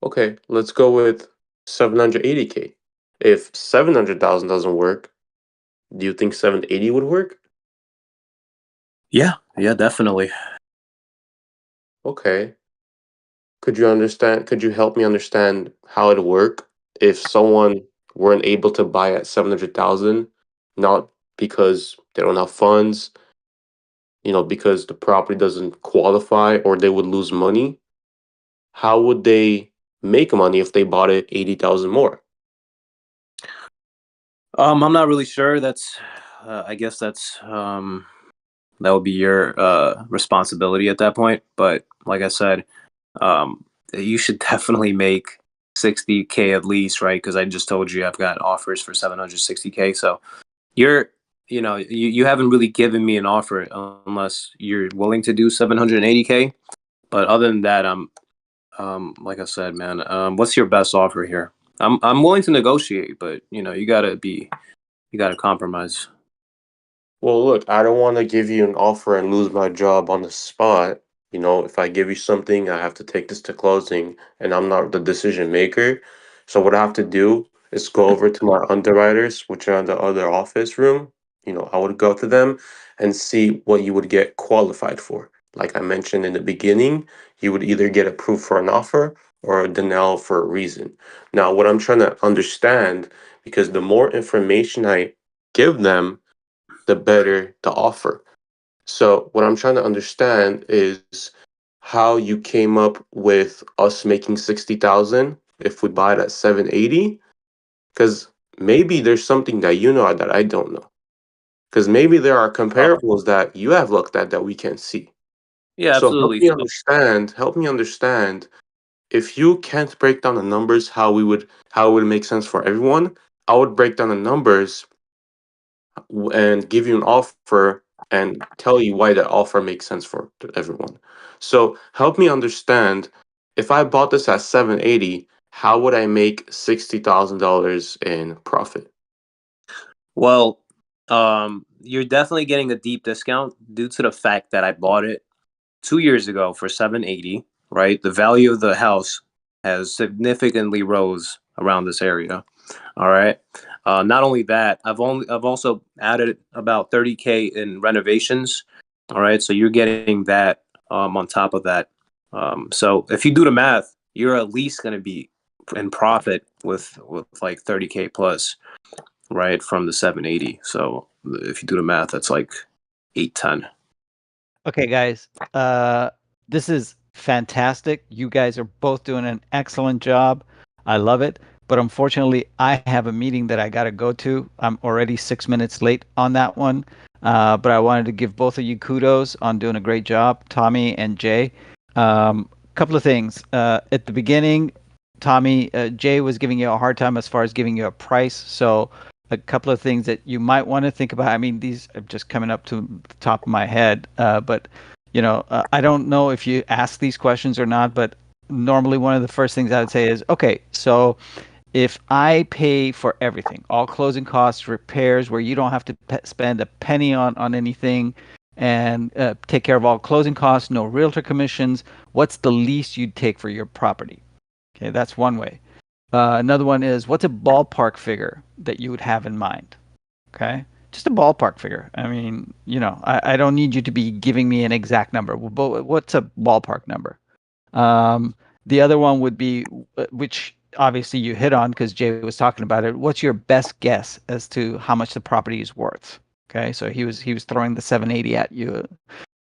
Okay, let's go with 780K. If 700,000 doesn't work, do you think 780 would work? Yeah, yeah, definitely. Okay. Could you help me understand how it'd work if someone weren't able to buy at 700,000, not because they don't have funds, because the property doesn't qualify or they would lose money? How would they make money if they bought it 80,000 more? I'm not really sure. That's I guess that's that would be your responsibility at that point. But like I said, you should definitely make 60K at least, right? Because I just told you I've got offers for 760K. So you're, you know, you haven't really given me an offer unless you're willing to do 780K. But other than that, like I said, man, what's your best offer here? I'm willing to negotiate, but you know, you gotta compromise. Well, look, I don't want to give you an offer and lose my job on the spot. If I give you something, I have to take this to closing, and I'm not the decision maker. So what I have to do is go over to my underwriters, which are in the other office room. I would go to them and see what you would get qualified for. Like I mentioned in the beginning, you would either get approved for an offer or a denial for a reason. Now, what I'm trying to understand, because the more information I give them, the better the offer. So, what I'm trying to understand is how you came up with us making 60,000 if we buy it at 780, because maybe there's something that you know that I don't know. Because maybe there are comparables that you have looked at that we can't see. Yeah, So help absolutely. me So, understand. Help me understand. If you can't break down the numbers, how it would make sense for everyone. I would break down the numbers and give you an offer and tell you why that offer makes sense for everyone. So help me understand. If I bought this at 780, how would I make $60,000 in profit? well, you're definitely getting a deep discount due to the fact that I bought it 2 years ago for 780. Right, the value of the house has significantly rose around this area. All right. Not only that, I've also added about 30K in renovations. All right, so you're getting that on top of that. So if you do the math, you're at least going to be in profit with like 30K plus, right, from the 780. So if you do the math, that's like 810. Okay, guys. This is fantastic. You guys are both doing an excellent job. I love it. But unfortunately, I have a meeting that I got to go to. I'm already 6 minutes late on that one. But I wanted to give both of you kudos on doing a great job, Tommy and Jay. Couple of things. At the beginning, Tommy, Jay was giving you a hard time as far as giving you a price. So a couple of things that you might want to think about. I mean, these are just coming up to the top of my head, but I don't know if you ask these questions or not. But normally, one of the first things I would say is, okay, so if I pay for everything, all closing costs, repairs, where you don't have to spend a penny on anything, and take care of all closing costs, no realtor commissions, what's the least you'd take for your property? Okay, that's one way. Another one is, what's a ballpark figure that you would have in mind? Okay, just a ballpark figure. I mean, I don't need you to be giving me an exact number, but what's a ballpark number? Um, the other one would be, which obviously you hit on because Jay was talking about it. What's your best guess as to how much the property is worth? Okay, so he was throwing the 780 at you.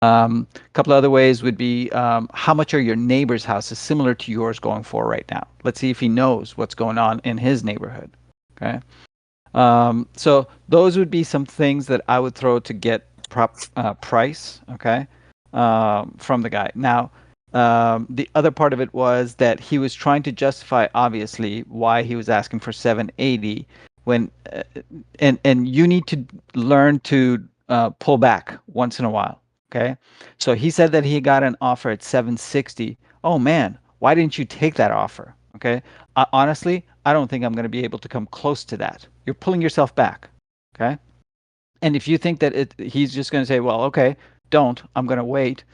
A couple of other ways would be, how much are your neighbor's houses similar to yours going for right now? Let's see if he knows what's going on in his neighborhood. Okay. So those would be some things that I would throw to get price. Okay. From the guy. Now, the other part of it was that he was trying to justify, obviously, why he was asking for 780 when, and you need to learn to pull back once in a while. Okay. So he said that he got an offer at 760. Oh man, why didn't you take that offer? Okay. Honestly, I don't think I'm going to be able to come close to that. You're pulling yourself back. Okay. And if you think that he's just going to say, well, okay, don't, I'm going to wait.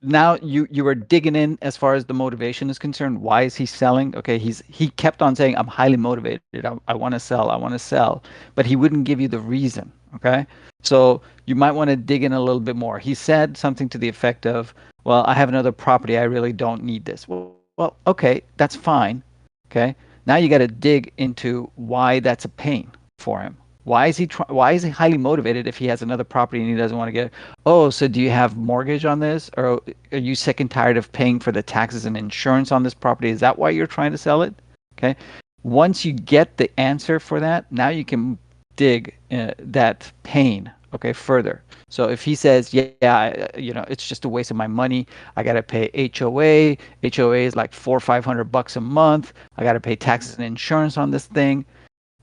Now you are digging in as far as the motivation is concerned. Why is he selling? Okay, he kept on saying, I'm highly motivated. I want to sell. I want to sell. But he wouldn't give you the reason. Okay. So you might want to dig in a little bit more. He said something to the effect of, well, I have another property. I really don't need this. Well, okay, that's fine. Okay. Now you got to dig into why that's a pain for him. Why is he highly motivated if he has another property and he doesn't want to get it? Oh, so do you have mortgage on this, or are you sick and tired of paying for the taxes and insurance on this property? Is that why you're trying to sell it? Okay. Once you get the answer for that, now you can dig that pain, okay, further. So if he says, yeah, it's just a waste of my money. I got to pay HOA. HOA is like $400 or $500 a month. I got to pay taxes and insurance on this thing.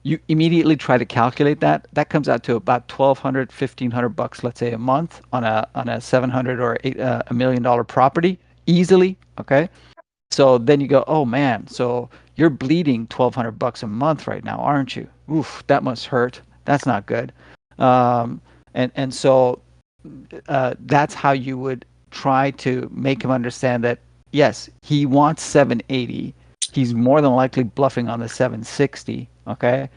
You immediately try to calculate that. That comes out to about $1,200, $1,500, let's say, a month on a 700 or $1 million property, easily. Okay. So then you go, oh man, so you're bleeding $1,200 a month right now, aren't you? Oof, that must hurt. That's not good. And so that's how you would try to make him understand that yes, he wants 780. he's more than likely bluffing on the 760. Okay,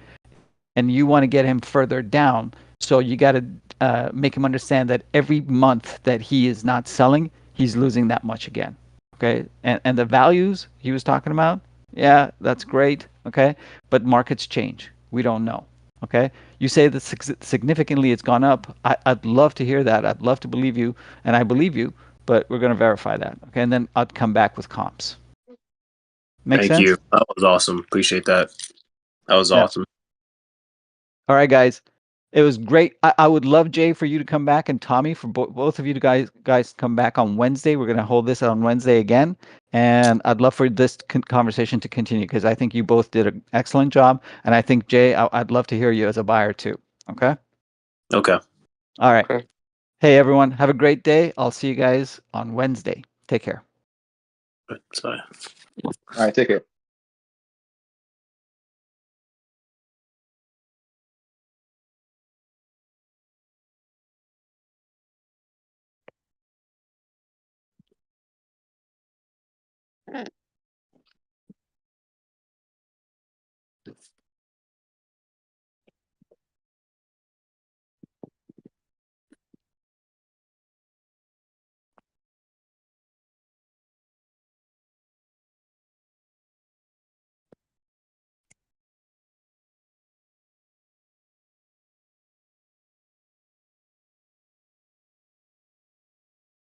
and you want to get him further down. So you got to make him understand that every month that he is not selling, he's losing that much again. Okay, and the values he was talking about, yeah, that's great. Okay, but markets change. We don't know. Okay, you say that significantly it's gone up. I'd love to hear that. I'd love to believe you, and I believe you. But we're going to verify that. Okay, and then I'd come back with comps. Make Thank sense? you. That was awesome. Appreciate that. That was Yeah. awesome. All right, guys. It was great. I would love, Jay, for you to come back, and Tommy, for both of you to guys come back on Wednesday. We're going to hold this on Wednesday again, and I'd love for this conversation to continue because I think you both did an excellent job, and I think Jay, I'd love to hear you as a buyer too. Okay. Okay. All right. Okay. Hey, everyone. Have a great day. I'll see you guys on Wednesday. Take care. Sorry. All right, take care.